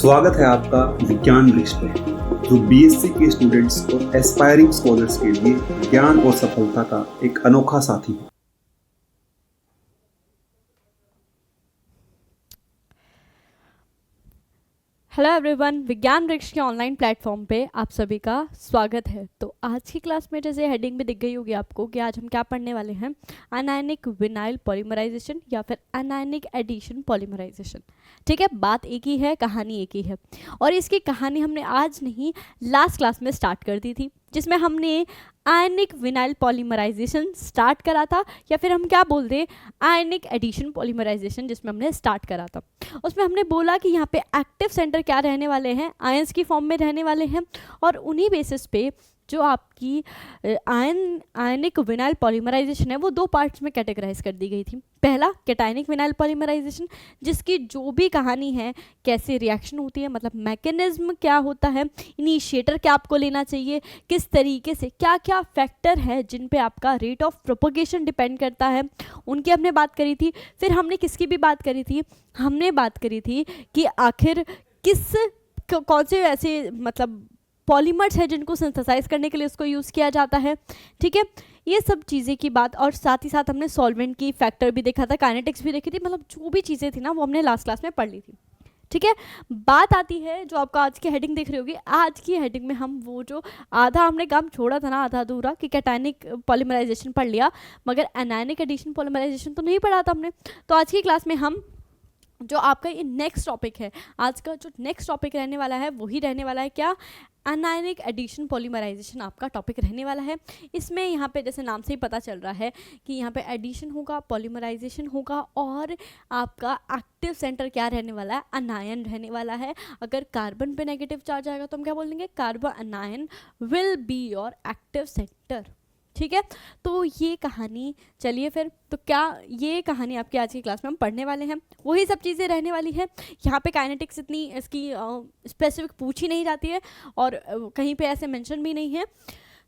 स्वागत है आपका विज्ञान वृक्ष पर, जो बीएससी के स्टूडेंट्स और एस्पायरिंग स्कॉलर्स के लिए ज्ञान और सफलता का एक अनोखा साथी है। हेलो एवरीवन, विज्ञान वृक्ष के ऑनलाइन प्लेटफॉर्म पे आप सभी का स्वागत है। तो आज की क्लास में जैसे हेडिंग भी दिख गई होगी आपको कि आज हम क्या पढ़ने वाले हैं, अनायनिक विनाइल पॉलीमराइजेशन या फिर अनायनिक एडिशन पॉलीमराइजेशन। ठीक है, बात एक ही है, कहानी एक ही है। और इसकी कहानी हमने आज नहीं लास्ट क्लास में स्टार्ट कर दी थी, जिसमें हमने आयनिक विनाइल पॉलीमराइजेशन स्टार्ट करा था, या फिर हम क्या बोलते हैं आयनिक एडिशन पॉलीमराइजेशन, जिसमें हमने स्टार्ट करा था। उसमें हमने बोला कि यहाँ पे एक्टिव सेंटर क्या रहने वाले हैं, आयंस की फॉर्म में रहने वाले हैं, और उन्हीं बेसिस पे जो आपकी आयनिक विनाइल पॉलीमराइजेशन है वो दो पार्ट्स में कैटेगराइज कर दी गई थी। पहला कैटायनिक विनाइल पॉलीमराइजेशन, जिसकी जो भी कहानी है, कैसे रिएक्शन होती है, मतलब मैकेनिज्म क्या होता है, इनिशिएटर क्या आपको लेना चाहिए, किस तरीके से, क्या क्या फैक्टर है जिन पे आपका रेट ऑफ प्रोपोगेशन डिपेंड करता है, उनकी हमने बात करी थी। फिर हमने किसकी भी बात करी थी, हमने बात करी थी कि आखिर कौन से ऐसे मतलब पॉलीमर्स है जिनको सिंथेसाइज करने के लिए उसको यूज़ किया जाता है। ठीक है, ये सब चीज़ें की बात, और साथ ही साथ हमने सॉल्वेंट की फैक्टर भी देखा था, काइनेटिक्स भी देखी थी, मतलब जो भी चीज़ें थी ना वो हमने लास्ट क्लास में पढ़ ली थी। ठीक है, बात आती है जो आपका आज की हेडिंग देख रही होगी। आज की हेडिंग में हम वो जो आधा हमने काम छोड़ा था ना, आधा अधूरा, कि कैटायनिक पॉलीमराइजेशन पढ़ लिया, मगर एनायनिक एडिशन पॉलीमराइजेशन तो नहीं पढ़ा था हमने। तो आज की क्लास में हम जो आपका ये नेक्स्ट टॉपिक है, आज का जो नेक्स्ट टॉपिक रहने वाला है वही रहने वाला है क्या, अनायनिक एडिशन पॉलीमराइजेशन आपका टॉपिक रहने वाला है। इसमें यहाँ पे जैसे नाम से ही पता चल रहा है कि यहाँ पे एडिशन होगा, पॉलीमराइजेशन होगा, और आपका एक्टिव सेंटर क्या रहने वाला है, अनायन रहने वाला है। अगर कार्बन पे नेगेटिव चार्ज आएगा तो हम क्या बोलेंगे, carbon अनायन will be your active centre. ठीक है, तो ये कहानी, चलिए फिर, तो क्या ये कहानी आपकी आज की क्लास में हम पढ़ने वाले हैं, वही सब चीज़ें रहने वाली है। यहाँ पे काइनेटिक्स इतनी इसकी स्पेसिफिक पूछी नहीं जाती है, और कहीं पे ऐसे मेंशन भी नहीं है।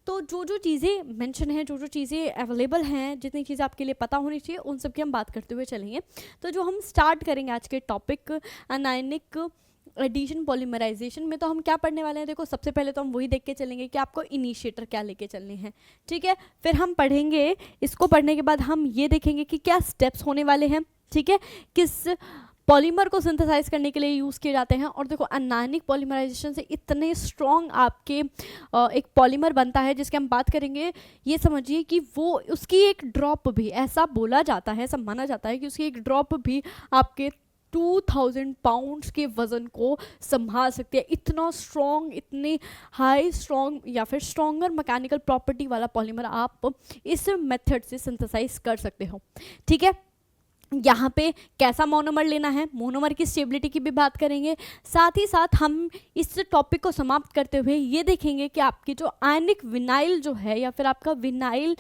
तो जो जो चीज़ें मेंशन हैं, जो जो चीज़ें अवेलेबल हैं, जितनी चीज़ें आपके लिए पता होनी चाहिए, उन सब की हम बात करते हुए चलेंगे। तो जो हम स्टार्ट करेंगे आज के टॉपिक अनायनिक एडिशन पॉलीमराइजेशन में, तो हम क्या पढ़ने वाले हैं, देखो सबसे पहले तो हम वही देख के चलेंगे कि आपको इनिशिएटर क्या लेके चलने हैं। ठीक है, फिर हम पढ़ेंगे, इसको पढ़ने के बाद हम ये देखेंगे कि क्या स्टेप्स होने वाले हैं। ठीक है, किस पॉलीमर को सिंथेसाइज करने के लिए यूज़ किए जाते हैं। और देखो अनायनिक पॉलीमराइजेशन से इतने स्ट्रॉन्ग आपके एक पॉलीमर बनता है जिसकी हम बात करेंगे। ये समझिए कि वो उसकी एक ड्रॉप भी, ऐसा बोला जाता है, ऐसा माना जाता है कि उसकी एक ड्रॉप भी आपके 2000 पाउंड्स के वज़न को संभाल सकती है। इतना स्ट्रॉन्ग, इतने हाई स्ट्रॉन्ग या फिर स्ट्रॉन्गर मैकेनिकल प्रॉपर्टी वाला पॉलीमर आप इस मेथड से सिंथेसाइज कर सकते हो। ठीक है, यहाँ पे कैसा मोनोमर लेना है, मोनोमर की स्टेबिलिटी की भी बात करेंगे। साथ ही साथ हम इस टॉपिक को समाप्त करते हुए ये देखेंगे कि आपकी जो आयनिक विनाइल जो है, या फिर आपका विनाइल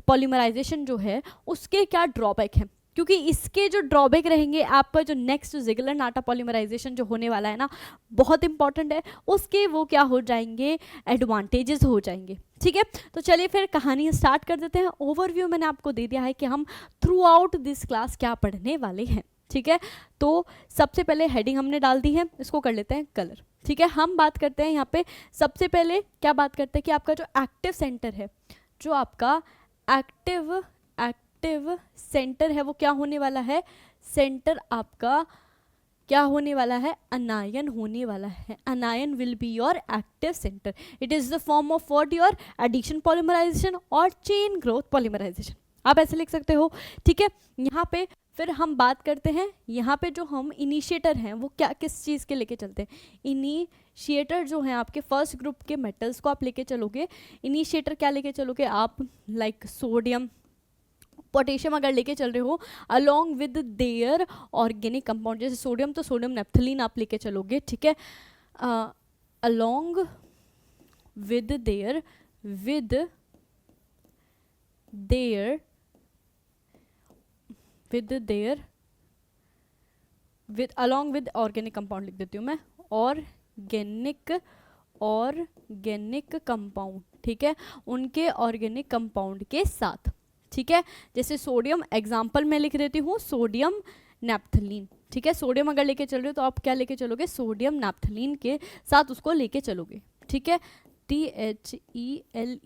पॉलीमराइजेशन जो है, उसके क्या ड्रॉबैक हैं, क्योंकि इसके जो ड्रॉबैक रहेंगे, आपका जो नेक्स्ट ज़िगलर नाटा पॉलीमराइजेशन जो होने वाला है ना, बहुत इंपॉर्टेंट है, उसके वो क्या हो जाएंगे, एडवांटेजेस हो जाएंगे। ठीक है, तो चलिए फिर कहानी स्टार्ट कर देते हैं। ओवरव्यू मैंने आपको दे दिया है कि हम थ्रू आउट दिस क्लास क्या पढ़ने वाले हैं। ठीक है, तो सबसे पहले हेडिंग हमने डाल दी है, इसको कर लेते हैं कलर। ठीक है, हम बात करते हैं यहाँ पे सबसे पहले क्या बात करते हैं कि आपका जो एक्टिव सेंटर है, जो आपका एक्टिव सेंटर है, वो क्या होने वाला है, सेंटर आपका क्या होने वाला है, अनायन होने वाला है। Anion will be your active centre. It is the form of what, your addition polymerization और चेन ग्रोथ पॉलीमराइजेशन, आप ऐसे लिख सकते हो। ठीक है, यहाँ पे फिर हम बात करते हैं, यहाँ पे जो हम इनिशिएटर हैं वो क्या, किस चीज़ के लेके चलते हैं। इनिशिएटर जो हैं आपके फर्स्ट ग्रुप के मेटल्स को आप लेके चलोगे। इनिशिएटर क्या लेके चलोगे आप, लाइक सोडियम, पोटेशियम अगर लेके चल रहे हो, along with their organic compound, जैसे सोडियम तो सोडियम नेप्थलीन आप लेके चलोगे। ठीक है, along with their along with organic compound लिख देती हूँ मैं, ऑर्गेनिक कंपाउंड। ठीक है, उनके ऑर्गेनिक कंपाउंड के साथ। ठीक है, जैसे सोडियम एग्जाम्पल में लिख देती हूँ, सोडियम नेप्थलीन। ठीक है, सोडियम अगर लेके चल रहे हो तो आप क्या लेके चलोगे, सोडियम नैप्थलीन के साथ उसको लेके चलोगे, ठीक है, THELENE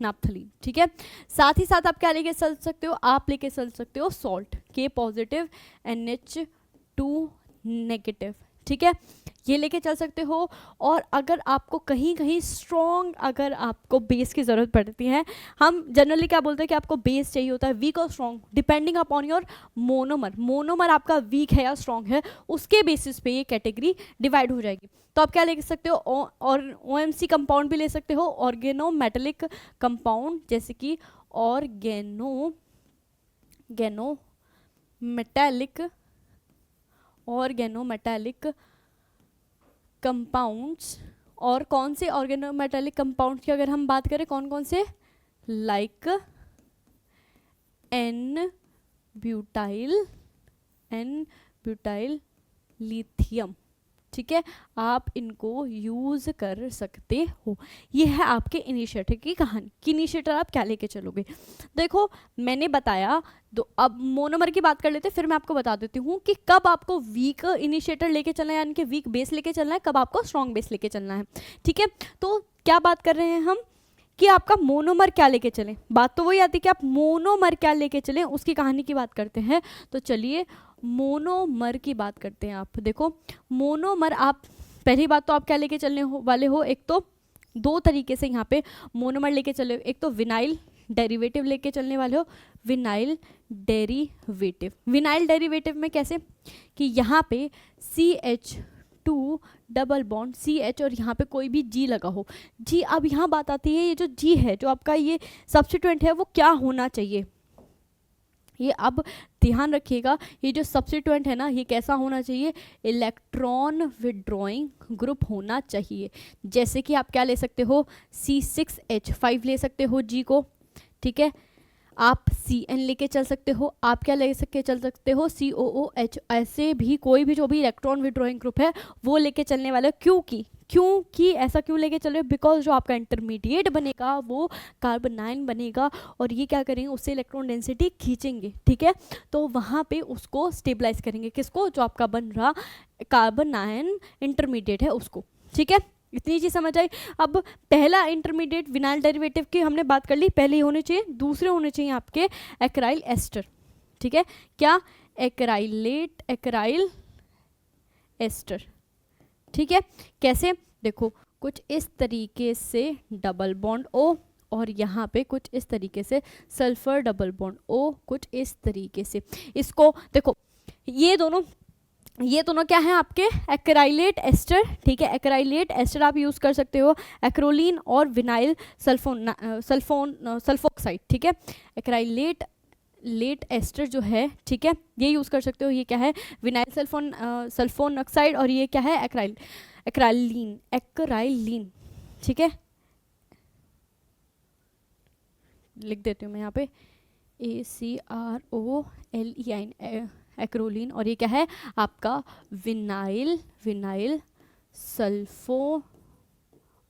नैप्थलीन, ठीक है। साथ ही साथ आप क्या लेके चल सकते हो, आप लेके चल सकते हो salt K positive NH2 negative, ठीक है, ये लेके चल सकते हो। और अगर आपको कहीं कहीं स्ट्रॉन्ग, अगर आपको बेस की ज़रूरत पड़ती है, हम जनरली क्या बोलते हैं कि आपको बेस चाहिए होता है, वीक और strong, depending upon your monomer, monomer आपका वीक है या स्ट्रॉन्ग है, उसके बेसिस पे ये कैटेगरी डिवाइड हो जाएगी। तो आप क्या ले सकते हो, और OMC कंपाउंड भी ले सकते हो, ऑर्गेनो मेटेलिक कंपाउंड, जैसे कि ऑर्गेनो मेटेलिक कंपाउंड्स। और कौन से ऑर्गेनोमेटेलिक कंपाउंड्स की अगर हम बात करें, कौन कौन से, लाइक एन ब्यूटाइल लिथियम, ठीक है, आप इनको यूज कर सकते हो। ये है आपके इनिशिएटर की कहानी कि इनिशिएटर आप क्या लेके चलोगे। देखो मैंने बताया, अब मोनोमर की बात कर लेते हैं, फिर मैं आपको बता देती हूँ कि कब आपको वीक इनिशिएटर लेके चलना है, यानी कि वीक बेस लेके चलना है, कब आपको स्ट्रॉन्ग बेस लेके चलना है, ठीक है। तो क्या बात कर रहे हैं हम कि आपका मोनोमर क्या लेके चलें, बात तो वही आती है कि आप मोनोमर क्या लेके चलें, उसकी कहानी की बात करते हैं। तो चलिए मोनोमर की बात करते हैं। आप देखो मोनोमर, आप पहली बात तो आप क्या लेके चलने वाले हो, एक तो दो तरीके से यहाँ पे मोनोमर लेके चले, एक तो विनाइल डेरिवेटिव लेके चलने वाले हो, विनाइल डेरिवेटिव में कैसे कि यहाँ पे CH2 डबल बॉन्ड CH और यहाँ पे कोई भी G लगा हो, G। अब यहाँ बात आती है, ये जो G है, जो आपका ये सब्स्टिट्यूएंट है, वो क्या होना चाहिए, ये अब ध्यान रखिएगा, ये जो सब्स्टिट्यूएंट है ना, ये कैसा होना चाहिए, इलेक्ट्रॉन विड्रॉइंग ग्रुप होना चाहिए। जैसे कि आप क्या ले सकते हो, C6H5 ले सकते हो G को, ठीक है, आप CN लेके चल सकते हो, आप क्या ले सकते चल सकते हो, COOH, ऐसे भी कोई भी जो भी इलेक्ट्रॉन विड्रॉइंग ग्रुप है वो लेके चलने वाला है। क्योंकि ऐसा क्यों लेके चल रहे हो, बिकॉज जो आपका इंटरमीडिएट बनेगा वो कार्बोनाइन बनेगा, और ये क्या करेंगे, उससे इलेक्ट्रॉन डेंसिटी खींचेंगे, ठीक है, तो वहाँ पे उसको स्टेबलाइज करेंगे, किसको, जो आपका बन रहा कार्बोनाइन इंटरमीडिएट है उसको, ठीक है। इतनी चीज़ समझ आई। अब पहला इंटरमीडिएट विनाइल डेरिवेटिव की हमने बात कर ली, पहले होने चाहिए, दूसरे होने चाहिए आपके एक्राइल एस्टर, ठीक है, क्या, एक्राइल एस्टर, ठीक है। कैसे, देखो कुछ इस तरीके से डबल बॉन्ड O, और यहाँ पे कुछ इस तरीके से सल्फर डबल बॉन्ड O, कुछ इस तरीके से, इसको देखो, ये दोनों क्या है आपके एक्राइलेट एस्टर, ठीक है, एक्राइलेट एस्टर आप यूज़ कर सकते हो, एक्रोलीन और विनाइल सल्फोक्साइड, ठीक है, एक्राइलेट एस्टर जो है, ठीक है, ये यूज़ कर सकते हो। ये क्या है, विनाइल सल्फोन ऑक्साइड, और ये क्या है, एक्राइलीन, ठीक है, लिख देती हूँ मैं यहाँ पे ACROLEIN, एक्रोलीन, और ये क्या है आपका विनाइल सल्फो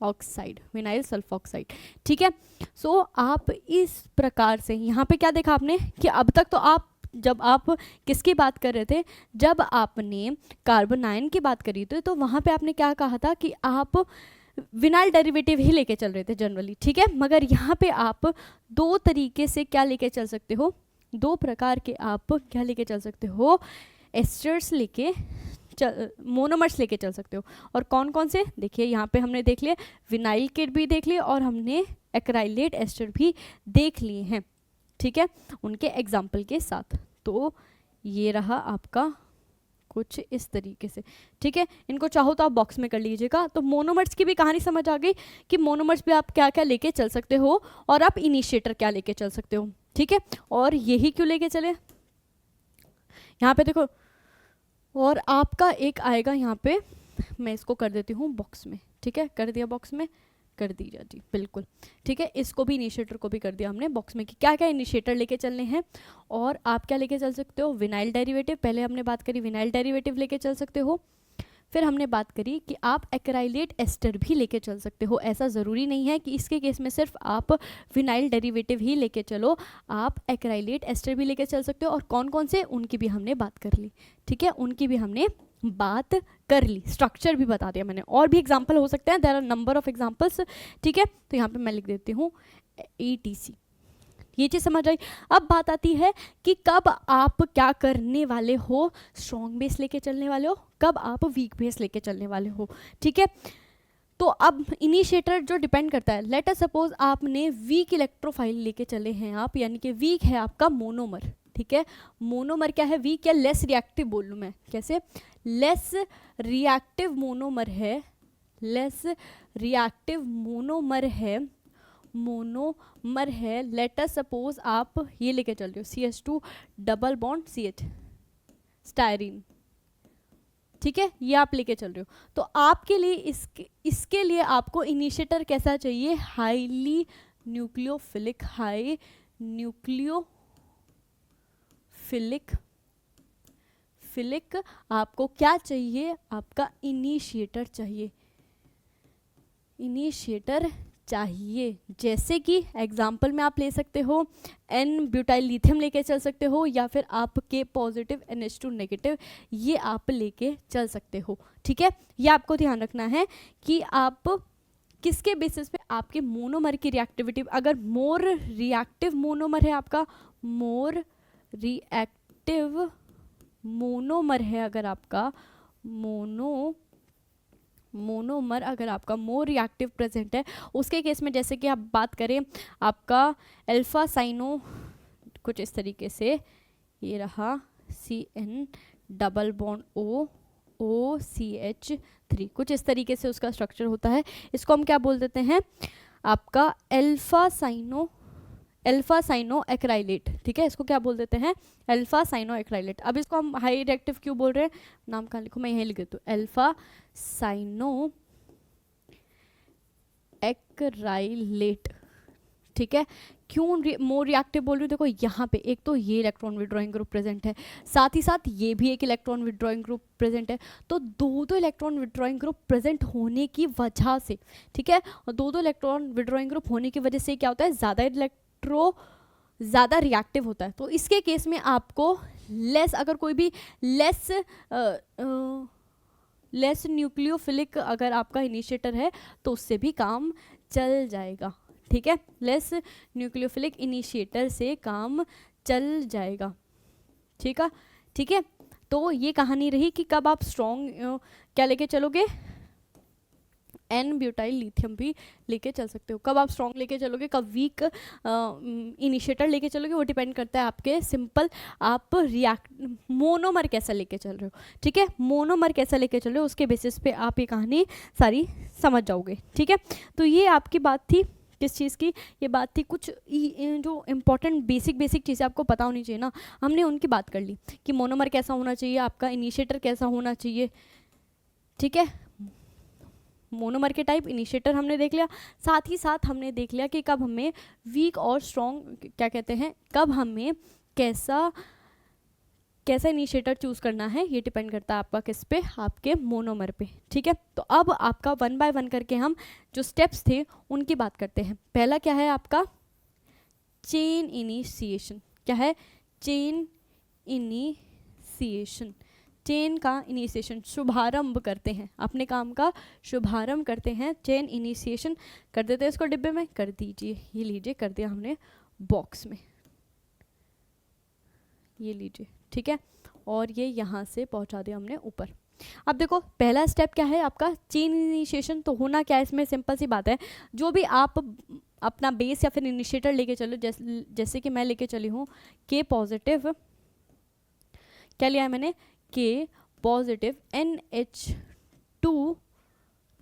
ऑक्साइड, ठीक है। सो आप इस प्रकार से यहाँ पे क्या देखा आपने कि अब तक तो आप, जब आप किसकी बात कर रहे थे, जब आपने कार्बोनाइन की बात करी थी, तो वहाँ पे आपने क्या कहा था कि आप विनाइल डेरिवेटिव ही लेके चल रहे थे जनरली, ठीक है, मगर यहाँ पे आप दो तरीके से क्या लेके चल सकते हो, दो प्रकार के आप क्या लेके चल सकते हो, एस्टर्स लेके मोनोमर्स लेके चल सकते हो। और कौन कौन से, देखिए यहाँ पे हमने देख लिया, विनाइल किट भी देख लिया, और हमने एक्राइलेट एस्टर भी देख लिए हैं, ठीक है, उनके एग्जाम्पल के साथ। तो ये रहा आपका कुछ इस तरीके से, ठीक है, इनको चाहो तो आप बॉक्स में कर लीजिएगा। तो मोनोमर्स की भी कहानी समझ आ गई कि मोनोमर्स भी आप क्या क्या लेके चल सकते हो, और आप इनिशिएटर क्या लेके चल सकते हो, ठीक है। और यही क्यों लेके चले, यहाँ पे देखो, और आपका एक आएगा यहाँ पे, मैं इसको कर देती हूँ बॉक्स में, ठीक है, कर दिया बॉक्स में, कर दीजिए जी, बिल्कुल, ठीक है, इसको भी इनिशिएटर को भी कर दिया हमने बॉक्स में कि क्या क्या इनिशिएटर लेके चलने हैं। और आप क्या लेके चल सकते हो, विनाइल डेरिवेटिव, पहले हमने बात करी विनाइल डेरिवेटिव लेके चल सकते हो, फिर हमने बात करी कि आप एक्राइलेट एस्टर भी लेके चल सकते हो। ऐसा ज़रूरी नहीं है कि इसके केस में सिर्फ आप विनाइल डेरिवेटिव ही लेके चलो, आप एक्राइलेट एस्टर भी लेके चल सकते हो। और कौन कौन से, उनकी भी हमने बात कर ली, ठीक है, उनकी भी हमने बात कर ली, स्ट्रक्चर भी बता दिया मैंने। और भी एग्जाम्पल हो सकते हैं, there are number of examples, ठीक है। तो यहाँ पे मैं लिख देती हूँ ETC, ये चीज़ समझ आई। अब बात आती है कि कब आप क्या करने वाले हो, स्ट्रॉन्ग बेस लेके चलने वाले हो, कब आप वीक बेस लेके चलने वाले हो, ठीक है। तो अब इनिशिएटर जो डिपेंड करता है, लेट अस सपोज आपने वीक इलेक्ट्रोफाइल लेके चले हैं आप, यानी कि वीक है आपका मोनोमर, ठीक है। मोनोमर क्या है, वीक या लेस रिएक्टिव बोल लूँ मैं, कैसे, लेस रिएक्टिव मोनोमर है, लेस रिएक्टिव मोनोमर है, लेट अस सपोज आप ये लेके चल रहे हो CH2 double bond CH styrene, ठीक है, ये आप लेके चल रहे हो। तो आपके लिए इसके लिए आपको इनिशिएटर कैसा चाहिए, हाईली न्यूक्लियोफिलिक, हाई न्यूक्लियोफिलिक आपको क्या चाहिए, आपका इनिशिएटर चाहिए। जैसे कि एग्जाम्पल में आप ले सकते हो N ब्यूटाइल लिथियम लेके चल सकते हो, या फिर आप K पॉजिटिव NH2 नेगेटिव ये आप लेके चल सकते हो, ठीक है। ये आपको ध्यान रखना है कि आप किसके बेसिस पे आपके मोनोमर की रिएक्टिविटी, अगर मोर रिएक्टिव मोनोमर है आपका, मोर रिएक्टिव मोनोमर है अगर आपका, मोनोमर अगर आपका मोर रिएक्टिव प्रेजेंट है, उसके केस में जैसे कि आप बात करें आपका अल्फा साइनो कुछ इस तरीके से, ये रहा CN डबल बॉन्ड OCH3, कुछ इस तरीके से उसका स्ट्रक्चर होता है। इसको हम क्या बोल देते हैं, आपका अल्फा साइनो एक्राइलेट, ठीक है, इसको क्या बोल देते हैं, अल्फा साइनो एक्राइलेट। अब इसको हम हाई रिएक्टिव क्यों बोल रहे हैं, नाम कहाँ लिखूँ मैं, यहीं लिख देती हूँ, अल्फा साइनो एक्राइलेट, ठीक है। क्यों मोर रिएक्टिव बोल रही हूँ, देखो यहाँ पे एक तो ये इलेक्ट्रॉन विड्रॉइंग ग्रुप प्रेजेंट है, साथ ही साथ ये भी एक इलेक्ट्रॉन विड्रॉइंग ग्रुप प्रेजेंट है। तो दो इलेक्ट्रॉन विड्रॉइंग ग्रुप प्रेजेंट होने की वजह से, ठीक है, और दो इलेक्ट्रॉन विड्रॉइंग ग्रुप होने की वजह से क्या होता है, ज़्यादा रिएक्टिव होता है। तो इसके केस में आपको लेस, अगर कोई भी लेस न्यूक्लियोफिलिक अगर आपका इनिशिएटर है तो उससे भी काम चल जाएगा, ठीक है, लेस न्यूक्लियोफिलिक इनिशिएटर से काम चल जाएगा, ठीक है। तो ये कहानी रही कि कब आप स्ट्रॉन्ग क्या लेके चलोगे, N ब्यूटाइल लिथियम भी लेके चल सकते हो। कब आप स्ट्रॉन्ग लेके चलोगे, कब वीक इनिशिएटर लेके चलोगे, वो डिपेंड करता है आपके सिंपल आप मोनोमर कैसा लेके चल रहे हो, ठीक है, मोनोमर कैसा लेके चल रहे हो उसके बेसिस पे आप ये कहानी सारी समझ जाओगे, ठीक है। तो ये आपकी बात थी किस चीज़ की, ये बात थी कुछ जो इम्पोर्टेंट बेसिक चीज़ें आपको पता होनी चाहिए ना, हमने उनकी बात कर ली कि मोनोमर कैसा होना चाहिए, आपका इनिशिएटर कैसा होना चाहिए, ठीक है। मोनोमर के टाइप, इनिशिएटर हमने देख लिया, साथ ही साथ हमने देख लिया कि कब हमें वीक और स्ट्रॉन्ग क्या कहते हैं, कब हमें कैसा इनिशिएटर चूज़ करना है, ये डिपेंड करता है आपका किस पे, आपके मोनोमर पे, ठीक है। तो अब आपका 1 बाय 1 करके हम जो स्टेप्स थे उनकी बात करते हैं। पहला क्या है आपका, चेन इनिशिएशन, क्या है, चेन इनिशिएशन, चेन का इनिशिएशन, शुभारंभ करते हैं, अपने काम का शुभारंभ करते हैं, चेन इनिशिएशन कर देते हैं। इसको डिब्बे में कर दीजिए, ये लीजिए, कर दिया हमने बॉक्स में, ये लीजिए, ठीक है, और ये यहाँ से पहुँचा दिया हमने ऊपर। अब देखो पहला स्टेप क्या है आपका, चेन इनिशिएशन। तो होना क्या है इसमें, सिंपल सी बात है, जो भी आप अपना बेस या फिर इनिशिएटर लेके चलो, जैसे कि मैं लेके चली हूँ K पॉजिटिव, क्या लिया है मैंने, K पॉजिटिव NH2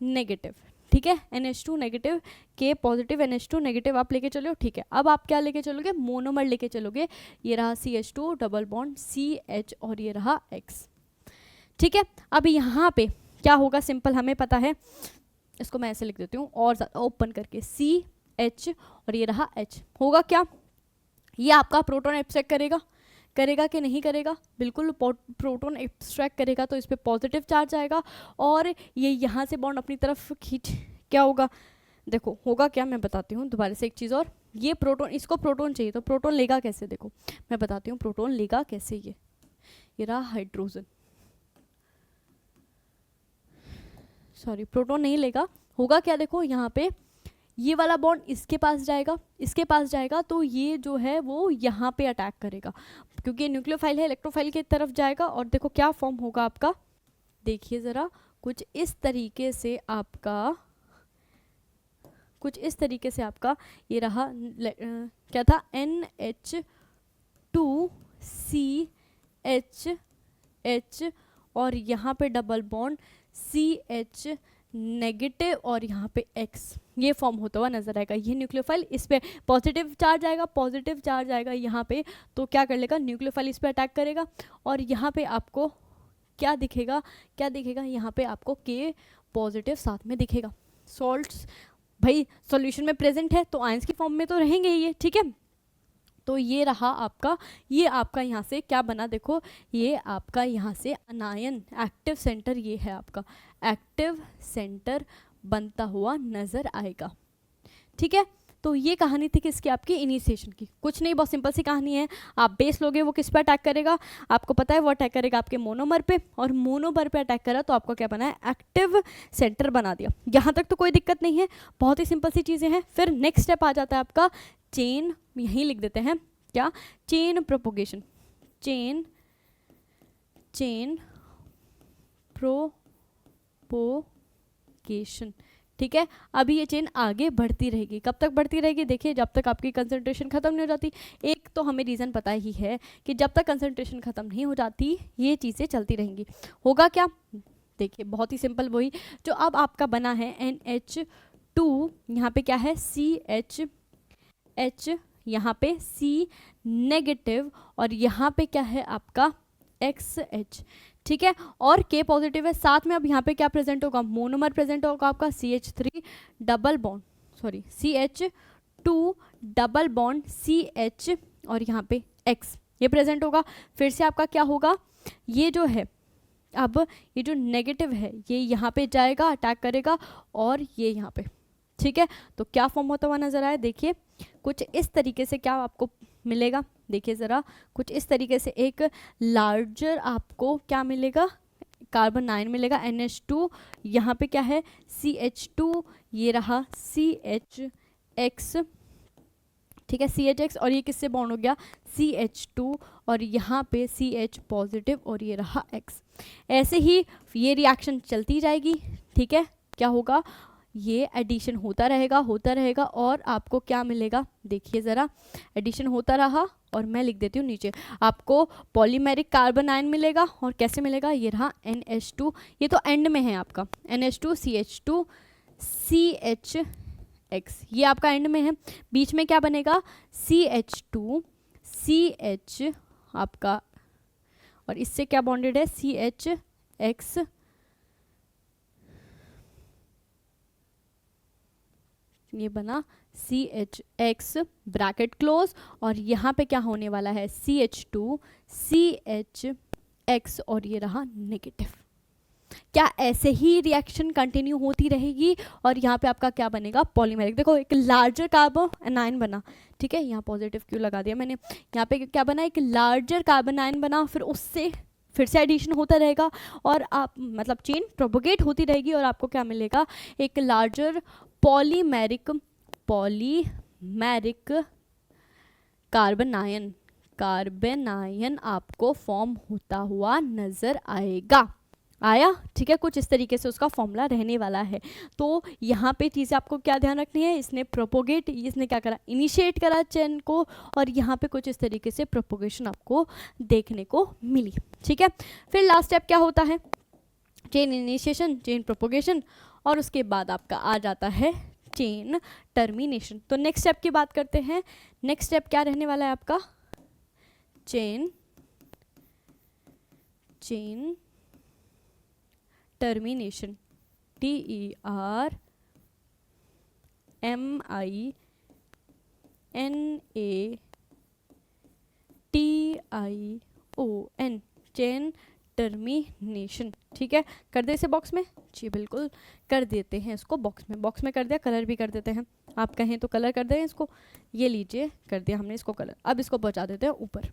नेगेटिव, ठीक है, NH2 negative, K positive NH2 negative आप लेके चलो, ठीक है। अब आप क्या लेके चलोगे, मोनोमर लेके चलोगे, ये रहा CH2 डबल बॉन्ड CH और ये रहा X, ठीक है। अब यहाँ पे क्या होगा, सिंपल हमें पता है, इसको मैं ऐसे लिख देती हूँ और ओपन करके CH और ये रहा H, होगा क्या, ये आपका प्रोटॉन एक्सेप्ट करेगा कि नहीं करेगा? बिल्कुल प्रोटॉन एक्सट्रैक्ट करेगा तो इस पर पॉजिटिव चार्ज आएगा और ये यहाँ से बॉन्ड अपनी तरफ खींच, क्या होगा देखो होगा क्या, मैं बताती हूँ दोबारा से एक चीज़ और। ये प्रोटॉन, इसको प्रोटॉन चाहिए तो प्रोटॉन लेगा कैसे, देखो मैं बताती हूँ प्रोटॉन लेगा कैसे। ये रहा हाइड्रोजन, सॉरी प्रोटॉन नहीं लेगा, होगा क्या देखो यहाँ पे ये वाला बॉन्ड इसके पास जाएगा, इसके पास जाएगा तो ये जो है वो यहाँ पे अटैक करेगा क्योंकि न्यूक्लियोफाइल है, इलेक्ट्रोफाइल की तरफ जाएगा और देखो क्या फॉर्म होगा आपका, देखिए ज़रा कुछ इस तरीके से आपका, कुछ इस तरीके से आपका ये रहा क्या था NH2CH और यहाँ पे डबल बॉन्ड CH नेगेटिव और यहाँ पे X, ये फॉर्म होता हुआ नजर आएगा। ये न्यूक्लियोफाइल इस पे पॉजिटिव चार्ज आएगा, पॉजिटिव चार्ज आएगा यहाँ पे तो क्या कर लेगा, न्यूक्लियोफाइल इस पे अटैक करेगा और यहाँ पे आपको क्या दिखेगा, क्या दिखेगा यहाँ पे आपको K पॉजिटिव साथ में दिखेगा। सॉल्ट्स भाई सॉल्यूशन में प्रेजेंट है तो आयंस की फॉर्म में तो रहेंगे ही ये, ठीक है। तो ये रहा आपका, ये आपका यहाँ से क्या बना देखो, ये आपका यहाँ से अनायन एक्टिव सेंटर, ये है आपका एक्टिव सेंटर बनता हुआ नजर आएगा, ठीक है। तो ये कहानी थी किसकी, आपकी इनिशिएशन की, कुछ नहीं बहुत सिंपल सी कहानी है। आप बेस लोगे वो किस पे अटैक करेगा, आपको पता है वो अटैक करेगा आपके मोनोमर पे, और मोनोमर पे अटैक करा तो आपको क्या बना है, एक्टिव सेंटर बना दिया। यहाँ तक तो कोई दिक्कत नहीं है, बहुत ही सिंपल सी चीज़ें हैं। फिर नेक्स्ट स्टेप आ जाता है आपका चेन, यहीं लिख देते हैं क्या, चेन प्रोपोगेशन, चेन प्रोपोगेशन, ठीक है। अभी ये चेन आगे बढ़ती रहेगी, कब तक बढ़ती रहेगी, देखिए जब तक आपकी कंसंट्रेशन खत्म नहीं हो जाती। एक तो हमें रीज़न पता ही है कि जब तक कंसंट्रेशन खत्म नहीं हो जाती ये चीज़ें चलती रहेंगी। होगा क्या, देखिए बहुत ही सिंपल, वही जो अब आपका बना है NH2, यहाँ पे क्या है CH, यहाँ पे C नेगेटिव और यहाँ पे क्या है आपका XH, ठीक है। और K पॉजिटिव है, साथ में अब यहाँ पे क्या प्रेजेंट होगा, मोनोमर प्रेजेंट होगा आपका CH3 double bond, sorry CH2 double bond CH और यहाँ पे X, ये प्रेजेंट होगा। फिर से आपका क्या होगा, ये जो है अब ये जो नेगेटिव है ये यहाँ पे जाएगा, अटैक करेगा और ये यहाँ पे, ठीक है। तो क्या फॉर्म होता हुआ नजर आया, देखिए कुछ इस तरीके से क्या आपको मिलेगा, देखिए ज़रा कुछ इस तरीके से एक लार्जर आपको क्या मिलेगा, कार्बन 9 मिलेगा, NH2, यहाँ पे क्या है CH2, ये रहा CHX, ठीक है CHX, और ये किससे बॉन्ड हो गया CH2 और यहाँ पे CH पॉजिटिव और ये रहा X। ऐसे ही ये रिएक्शन चलती जाएगी, ठीक है। क्या होगा, ये एडिशन होता रहेगा और आपको क्या मिलेगा, देखिए ज़रा एडिशन होता रहा और मैं लिख देती हूँ नीचे, आपको पॉलीमेरिक कार्बन आयन मिलेगा और कैसे मिलेगा, ये रहा NH2, ये तो एंड में है आपका NH2 CH2 CHX, ये आपका एंड में है। बीच में क्या बनेगा CH2 CH आपका, और इससे क्या बॉन्डेड है CHX, ये बना CHX ब्रैकेट क्लोज और यहाँ पे क्या होने वाला है CH2 CHX और ये रहा नेगेटिव। क्या ऐसे ही रिएक्शन कंटिन्यू होती रहेगी और यहाँ पे आपका क्या बनेगा पॉलीमेरिक, देखो एक लार्जर कार्बन आयन बना, ठीक है। यहाँ पॉजिटिव क्यों लगा दिया मैंने, यहाँ पे क्या बना, एक लार्जर कार्बन आयन बना, फिर उससे फिर से एडिशन होता रहेगा और आप मतलब चेन प्रोपोगेट होती रहेगी और आपको क्या मिलेगा, एक लार्जर पॉलीमेरिक कार्बन आयन आपको फॉर्म होता हुआ नजर आएगा, आया, ठीक है। कुछ इस तरीके से उसका फॉर्मूला रहने वाला है। तो यहाँ पे चीज़ें आपको क्या ध्यान रखनी है, इसने प्रोपोगेट, इसने क्या करा, इनिशिएट करा चेन को और यहाँ पे कुछ इस तरीके से प्रोपोगेशन आपको देखने को मिली, ठीक है। फिर लास्ट स्टेप क्या होता है, चेन इनिशिएशन, चेन प्रोपोगेशन और उसके बाद आपका आ जाता है चेन टर्मिनेशन। तो नेक्स्ट स्टेप की बात करते हैं, नेक्स्ट स्टेप क्या रहने वाला है आपका, chain termination, TERMINATION CHAION, chain termination. ठीक है, कर दे इसे बॉक्स में? जी बिल्कुल कर देते हैं इसको बॉक्स में। बॉक्स में कर दिया, कलर भी कर देते हैं, आप कहें तो कलर कर दें इसको। ये लीजिए, कर दिया हमने इसको कलर। अब इसको पहुंचा देते हैं ऊपर।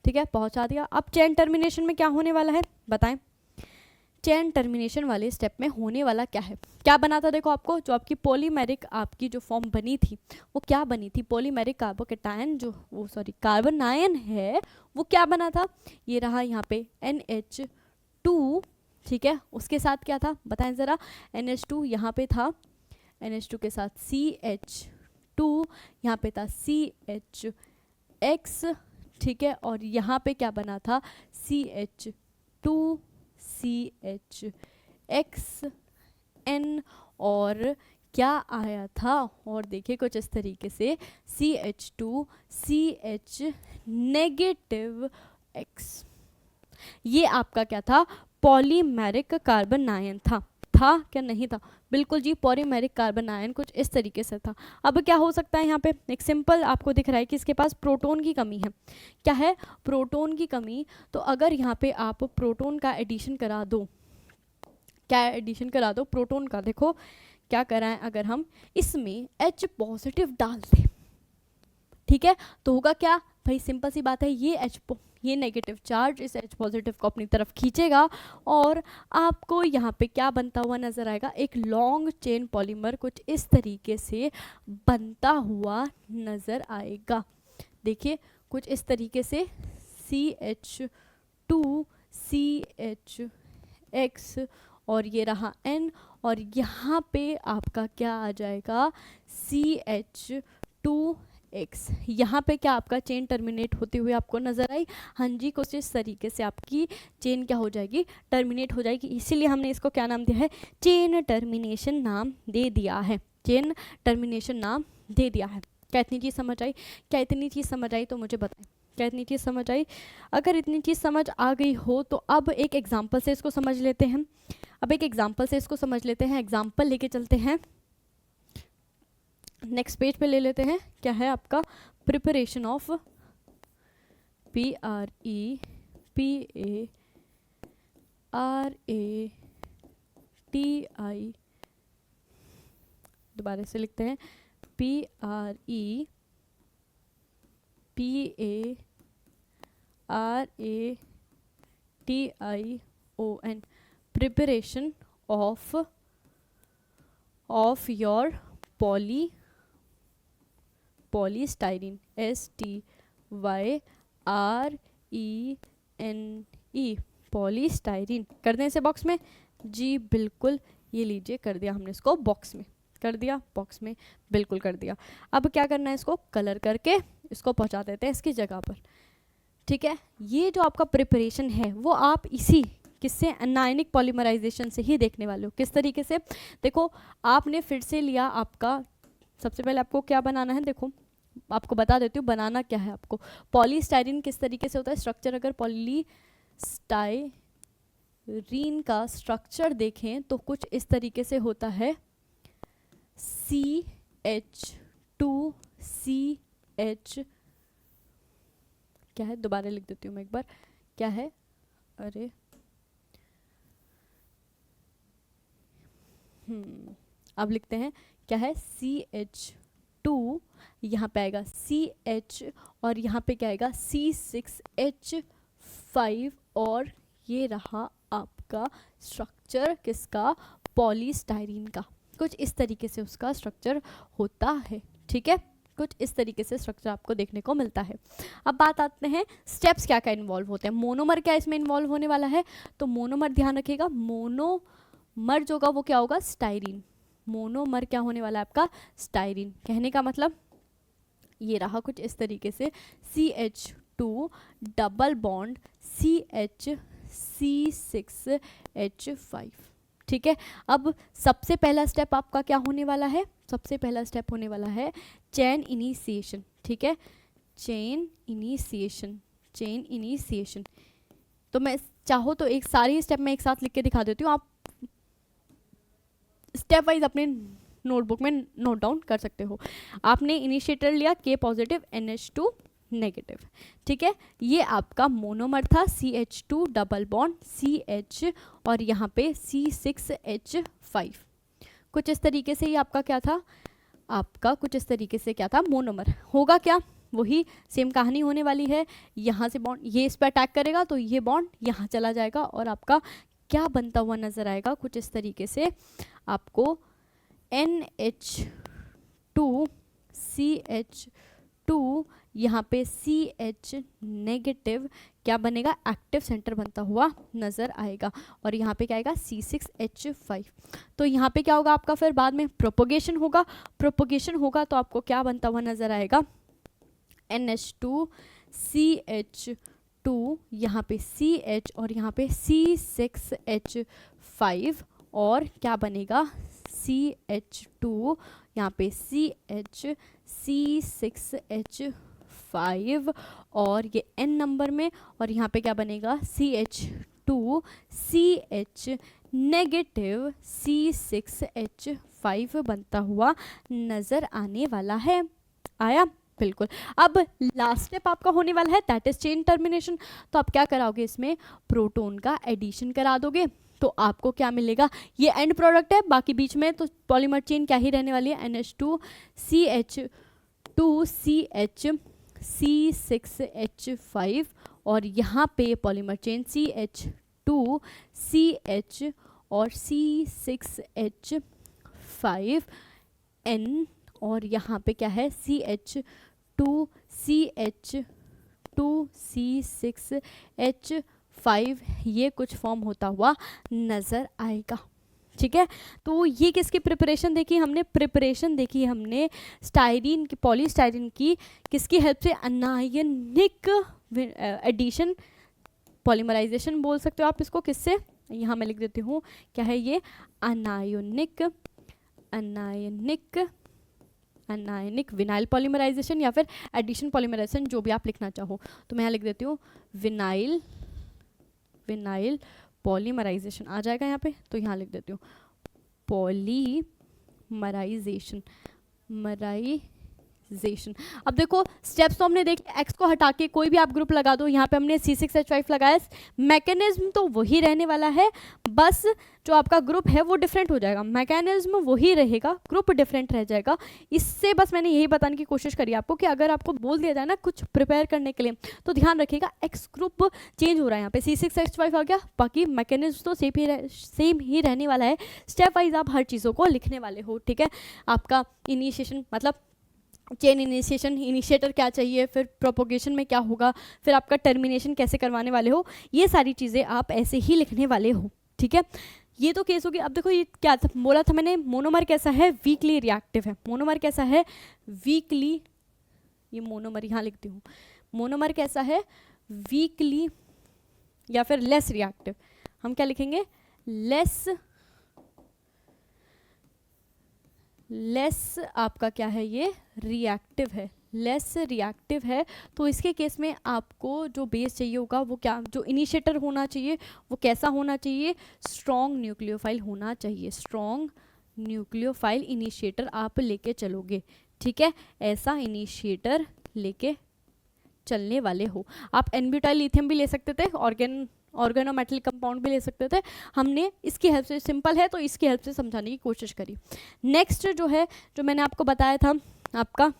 ठीक है, पहुंचा दिया। अब चेन टर्मिनेशन में क्या होने वाला है बताएं? चेन टर्मिनेशन वाले स्टेप में होने वाला क्या है? क्या बना था देखो आपको, जो आपकी पॉलीमेरिक आपकी जो फॉर्म बनी थी वो क्या बनी थी? पॉलीमेरिक कार्बोकेटायन जो वो सॉरी कार्बन आयन है वो क्या बना था? ये रहा यहाँ पे NH2। ठीक है, उसके साथ क्या था बताएं ज़रा? NH2 यहाँ पे था, NH2 के साथ CH2, यहाँ पे था CHX। ठीक है, और यहाँ पे क्या बना था? CH2 CHXN, और क्या आया था? और देखिए कुछ इस तरीके से CH2 CH नेगेटिव X। ये आपका क्या था? पॉलीमेरिक कार्बन आयन था क्या नहीं था? बिल्कुल जी, पॉलीमेरिक कार्बन आयन कुछ इस तरीके से था। अब क्या हो सकता है यहाँ पे? एक सिंपल आपको दिख रहा है कि इसके पास प्रोटॉन की कमी है। क्या है? प्रोटॉन की कमी। तो अगर यहाँ पे आप प्रोटॉन का एडिशन करा दो, क्या एडिशन करा दो प्रोटॉन का, देखो क्या कराएं, अगर हम इसमें H पॉजिटिव डाल दें, ठीक है, तो होगा क्या भाई? सिंपल सी बात है, ये नेगेटिव चार्ज इस H पॉजिटिव को अपनी तरफ खींचेगा और आपको यहाँ पे क्या बनता हुआ नजर आएगा? एक लॉन्ग चेन पॉलीमर कुछ इस तरीके से बनता हुआ नजर आएगा। देखिए कुछ इस तरीके से CH2 CHX, और ये रहा N, और यहाँ पे आपका क्या आ जाएगा? CH2X। यहाँ पे क्या आपका चेन टर्मिनेट होती हुई आपको नजर आई? हाँ जी, कुछ इस तरीके से आपकी चेन क्या हो जाएगी? टर्मिनेट हो जाएगी। इसीलिए हमने इसको क्या नाम दिया है? चेन टर्मिनेशन नाम दे दिया है। चेन टर्मिनेशन नाम दे दिया है। क्या इतनी चीज़ समझ आई? क्या इतनी चीज़ समझ आई तो मुझे बताएं, क्या इतनी चीज़ समझ आई? अगर इतनी चीज़ समझ आ गई हो तो अब एक एग्जाम्पल से इसको समझ लेते हैं। एग्जाम्पल लेके चलते हैं, नेक्स्ट पेज पे ले लेते हैं। क्या है आपका? प्रिपरेशन ऑफ PREPARATI, दोबारा से लिखते हैं PREPARATION, preparation of your polystyrene, STYRENE, polystyrene. कर दें इसे बॉक्स में? जी बिल्कुल, ये लीजिए कर दिया हमने इसको बॉक्स में। कर दिया बॉक्स में, बिल्कुल कर दिया। अब क्या करना है? इसको कलर करके इसको पहुंचा देते हैं इसकी जगह पर। ठीक है, ये जो आपका प्रिपरेशन है वो आप इसी किससे? अनायनिक पॉलीमराइजेशन से ही देखने वाले हो। किस तरीके से? देखो आपने फिर से लिया आपका, सबसे पहले आपको क्या बनाना है? देखो आपको बता देती हूँ बनाना क्या है आपको। पॉलीस्टाइरीन किस तरीके से होता है स्ट्रक्चर? अगर पॉलीस्टाइरीन का स्ट्रक्चर देखें तो कुछ इस तरीके से होता है, CH2 CH, क्या है दोबारा लिख देती हूँ मैं एक बार, क्या है? अरे अब लिखते हैं, क्या है? CH2, यहाँ पे आएगा CH, और यहाँ पे क्या आएगा? C6H5, और ये रहा आपका स्ट्रक्चर किसका? पॉलीस्टाइरीन का। कुछ इस तरीके से उसका स्ट्रक्चर होता है। ठीक है, कुछ इस तरीके से स्ट्रक्चर आपको देखने को मिलता है। अब बात आते हैं स्टेप्स क्या क्या इन्वॉल्व होते हैं। मोनोमर क्या इसमें इन्वॉल्व होने वाला है? तो मोनोमर ध्यान रखिएगा, मोनोमर जो होगा वो क्या होगा? स्टाइरीन। मोनोमर क्या होने वाला है आपका? स्टाइरीन। कहने का मतलब ये रहा कुछ इस तरीके से, CH2 double bond CH C6H5। ठीक है, अब सबसे पहला स्टेप आपका क्या होने वाला है? सबसे पहला स्टेप होने वाला है चेन इनिशिएशन। ठीक है, चेन इनिशिएशन। तो मैं चाहो तो एक सारी स्टेप में एक साथ लिख के दिखा देती हूँ, आप स्टेप वाइज अपने नोटबुक में नोट डाउन कर सकते हो। आपने इनिशिएटर लिया K पॉजिटिव NH2, नेगेटिव। ठीक है, ये आपका मोनोमर था CH2 डबल बॉन्ड CH और यहाँ पे C6H5। कुछ इस तरीके से ही आपका क्या था, आपका कुछ इस तरीके से क्या था, मोनोमर। होगा क्या, वही सेम कहानी होने वाली है। यहाँ से बॉन्ड ये इस पर अटैक करेगा तो ये बॉन्ड यहाँ चला जाएगा और आपका क्या बनता हुआ नजर आएगा, कुछ इस तरीके से आपको NH2CH2 यहाँ पे CH नेगेटिव क्या बनेगा, एक्टिव सेंटर बनता हुआ नजर आएगा और यहाँ पे क्या आएगा C6H5। तो यहाँ पे क्या होगा आपका, फिर बाद में प्रोपोगेशन होगा। प्रोपोगेशन होगा तो आपको क्या बनता हुआ नजर आएगा, NH2CH2 यहाँ पे CH और यहाँ पे C6H5 और क्या बनेगा CH2 यहाँ पे CH C6H5 और ये N नंबर में और यहाँ पे क्या बनेगा CH2 CH नेगेटिव C6H5 बनता हुआ नजर आने वाला है। आया, बिल्कुल। अब लास्ट स्टेप आपका होने वाला है दैट इज चेन टर्मिनेशन। तो आप क्या कराओगे, इसमें प्रोटॉन का एडिशन करा दोगे तो आपको क्या मिलेगा, ये एंड प्रोडक्ट है, बाकी बीच में तो पॉलीमर चेन क्या ही रहने वाली है, NH2CH2CH C6H5 और यहाँ पे पॉलीमर चेन CH2CH और C6H5N और यहाँ पे क्या है CH2CH2C6H5 ये कुछ फॉर्म होता हुआ नज़र आएगा। ठीक है, तो ये किसकी प्रिपरेशन देखी हमने, प्रिपरेशन देखी हमने स्टाइरीन की, पॉलीस्टाइरीन की, किसकी हेल्प से, अनायनिक एडिशन पॉलीमराइजेशन बोल सकते हो आप इसको, किससे, यहाँ मैं लिख देती हूँ क्या है ये, अनायनिक विनाइल पॉलीमराइजेशन या फिर एडिशन पॉलीमराइजेशन, जो भी आप लिखना चाहो। तो मैं यहाँ लिख देती हूँ विनाइल पॉलीमराइजेशन आ जाएगा यहाँ पे, तो यहाँ लिख देती हूँ पॉलीमराइजेशन। अब देखो स्टेप्स तो हमने देख, एक्स को हटा के कोई भी आप ग्रुप लगा दो, यहाँ पे हमने C6H5 लगाया, मैकेनिज्म तो वही रहने वाला है, बस जो आपका ग्रुप है वो डिफरेंट हो जाएगा, मैकेनिज्म वही रहेगा, ग्रुप डिफरेंट रह जाएगा। इससे बस मैंने यही बताने की कोशिश करी आपको कि अगर आपको बोल दिया जाए ना कुछ प्रिपेयर करने के लिए तो ध्यान रखिएगा एक्स ग्रुप चेंज हो रहा है, यहाँ पे C6H5 आ गया, बाकी मैकेनिज्म तो सेम ही रहने वाला है। स्टेप वाइज आप हर चीज़ों को लिखने वाले हो। ठीक है, आपका इनिशिएशन मतलब चेन इनिशिएशन, इनिशिएटर क्या चाहिए, फिर प्रोपोगेशन में क्या होगा, फिर आपका टर्मिनेशन कैसे करवाने वाले हो, ये सारी चीज़ें आप ऐसे ही लिखने वाले हो। ठीक है, ये तो केस होगी। अब देखो ये क्या था, बोला था मैंने मोनोमर कैसा है, वीकली रिएक्टिव है। मोनोमर कैसा है, वीकली, ये मोनोमर यहाँ लिखती हूँ, मोनोमर कैसा है, वीकली या फिर लेस रिएक्टिव। हम क्या लिखेंगे, लेस आपका क्या है, ये रिएक्टिव है, लेस रिएक्टिव है। तो इसके केस में आपको जो बेस चाहिए होगा वो क्या, जो इनिशिएटर होना चाहिए वो कैसा होना चाहिए, स्ट्रॉन्ग न्यूक्लियोफाइल होना चाहिए, स्ट्रॉन्ग न्यूक्लियोफाइल इनिशिएटर आप लेके चलोगे। ठीक है, ऐसा इनिशिएटर लेके चलने वाले हो। आप एन-ब्यूटाइल लिथियम भी ले सकते थे, ऑर्गेनोमेटल कंपाउंड भी ले सकते थे, हमने इसकी हेल्प से, सिंपल है तो इसकी हेल्प से समझाने की कोशिश करी। नेक्स्ट जो है, जो मैंने आपको बताया था आपका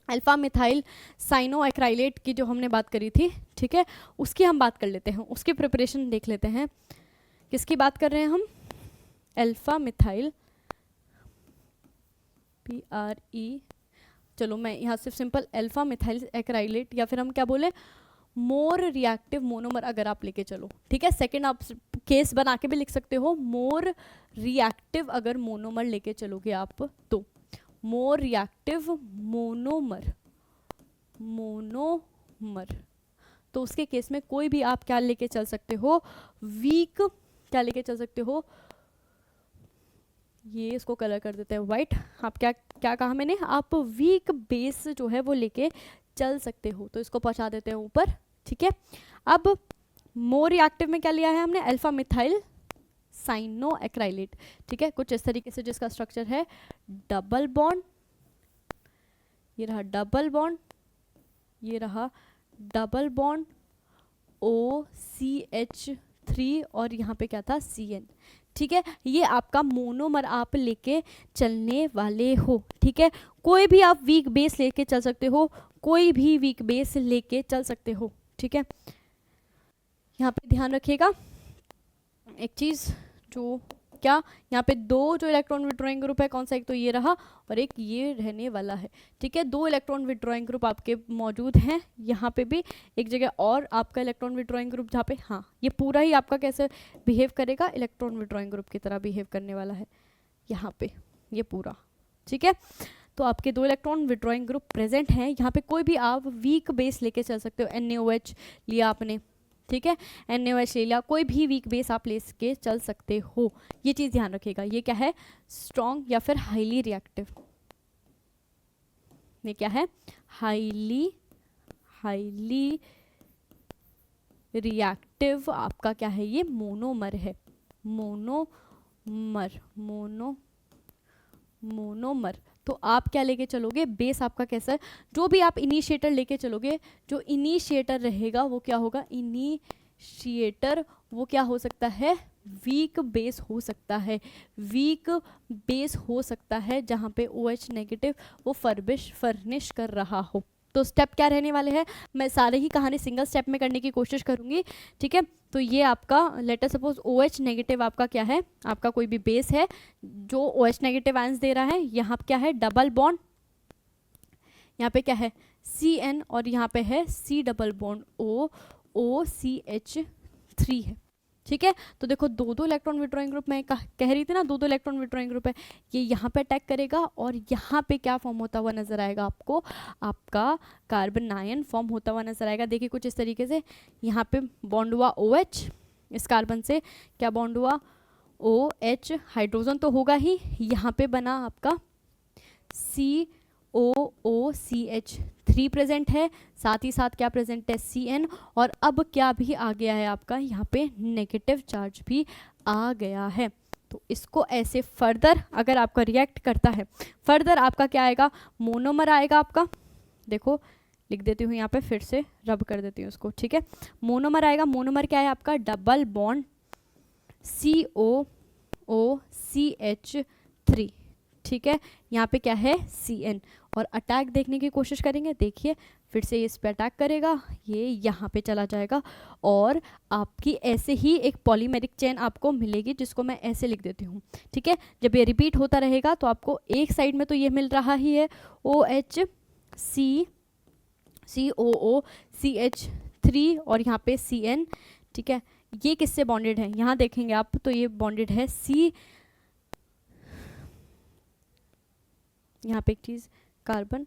अल्फा मिथाइल साइनोएक्राइलेट की जो हमने बात करी थी, ठीक है, उसकी हम बात कर लेते हैं, उसकी प्रिपरेशन देख लेते हैं। किसकी बात कर रहे हैं हम, अल्फा मिथाइल PRE, चलो मैं यहाँ सिर्फ सिंपल अल्फा मिथाइल एक्राइलेट या फिर हम क्या बोले, मोर रिएक्टिव मोनोमर अगर आप लेके चलो। ठीक है, सेकंड आप केस बना के भी लिख सकते हो, मोर रिएक्टिव अगर मोनोमर लेके चलोगे आप तो मोर रिएक्टिव मोनोमर, तो उसके केस में कोई भी आप क्या लेके चल सकते हो, वीक क्या लेके चल सकते हो, ये इसको कलर कर देते हैं वाइट। आप क्या क्या कहा मैंने, आप वीक बेस जो है वो लेके चल सकते हो, तो इसको पहुंचा देते हैं ऊपर। ठीक है, अब मोर रिएक्टिव में क्या लिया है हमने, अल्फा मिथाइल साइनोएक्राइलेट। ठीक है, कुछ इस तरीके से जिसका स्ट्रक्चर है डबल बॉन्ड, ये रहा डबल बॉन्ड, ये रहा डबल बॉन्ड OCH3 और यहाँ पे क्या था CN। ठीक है, ये आपका मोनोमर आप लेके चलने वाले हो। ठीक है, कोई भी आप वीक बेस लेके चल सकते हो, कोई भी वीक बेस लेके चल सकते हो। ठीक है, यहाँ पे ध्यान रखिएगा एक चीज़, जो क्या यहाँ पे दो जो इलेक्ट्रॉन विड्रॉइंग ग्रुप है, कौन सा, एक तो ये रहा और एक ये रहने वाला है। ठीक है, दो इलेक्ट्रॉन विड्रॉइंग ग्रुप आपके मौजूद हैं। यहाँ पे भी एक जगह और आपका इलेक्ट्रॉन विड्रॉइंग ग्रुप, जहाँ पे हाँ ये पूरा ही आपका कैसे बिहेव करेगा, इलेक्ट्रॉन विड्रॉइंग ग्रुप की तरह बिहेव करने वाला है यहाँ पे ये पूरा। ठीक है, तो आपके दो इलेक्ट्रॉन विड्रॉइंग ग्रुप प्रेजेंट हैं। यहाँ पे कोई भी आप वीक बेस लेके चल सकते हो। NaOH लिया आपने, ठीक है, NaOH ले लिया, कोई भी वीक बेस आप ले के चल सकते हो। ये चीज़ ध्यान रखिएगा। ये क्या है, स्ट्रॉन्ग या फिर हाईली रिएक्टिव। ये क्या है, हाईली रिएक्टिव आपका क्या है, ये मोनोमर है। मोनोमर। तो आप क्या लेके चलोगे, बेस आपका कैसा है, जो भी आप इनिशिएटर लेके चलोगे, जो इनिशिएटर रहेगा वो क्या होगा, इनिशिएटर वो क्या हो सकता है, वीक बेस हो सकता है। वीक बेस हो सकता है जहाँ पे OH नेगेटिव वो फर्निश कर रहा हो। तो स्टेप क्या रहने वाले हैं, मैं सारे ही कहानी सिंगल स्टेप में करने की कोशिश करूंगी। ठीक है, तो ये आपका लेटर सपोज OH नेगेटिव आपका क्या है, आपका कोई भी बेस है जो OH नेगेटिव आयंस दे रहा है। यहाँ क्या है, डबल बॉन्ड, यहाँ पे क्या है CN और यहाँ पे है C डबल बॉन्ड OCH3 है। ठीक है, तो देखो दो दो इलेक्ट्रॉन विड्रॉइंग ग्रुप मैं कह रही थी ना, दो दो इलेक्ट्रॉन विड्रॉइंग ग्रुप है। ये यहाँ पे अटैक करेगा और यहाँ पे क्या फॉर्म होता हुआ नजर आएगा आपको, आपका कार्बन आयन फॉर्म होता हुआ नजर आएगा। देखिए कुछ इस तरीके से, यहाँ पे बॉन्ड हुआ OH, इस कार्बन से क्या बॉन्ड हुआ OH, हाइड्रोजन तो होगा ही, यहाँ पे बना आपका COOCH3 प्रेजेंट है, साथ ही साथ क्या प्रेजेंट है CN, और अब क्या भी आ गया है आपका यहाँ पे नेगेटिव चार्ज भी आ गया है। तो इसको ऐसे फर्दर अगर आपका रिएक्ट करता है, फर्दर आपका क्या आएगा, मोनोमर आएगा आपका। देखो लिख देती हूँ यहाँ पे, फिर से रब कर देती हूँ उसको। ठीक है, मोनोमर आएगा। मोनोमर क्या है आपका, डबल बॉन्ड COOCH3। ठीक है, यहाँ पे क्या है CN, और अटैक देखने की कोशिश करेंगे। देखिए फिर से इस पे अटैक करेगा, ये यहाँ पे चला जाएगा और आपकी ऐसे ही एक पॉलीमेरिक चेन आपको मिलेगी, जिसको मैं ऐसे लिख देती हूँ। ठीक है, जब ये रिपीट होता रहेगा तो आपको एक साइड में तो ये मिल रहा ही है COOCH3 और यहाँ पे CN। ठीक है, ये किससे बॉन्डेड है, यहाँ देखेंगे आप तो ये बॉन्डेड है यहाँ पे एक चीज़, कार्बन,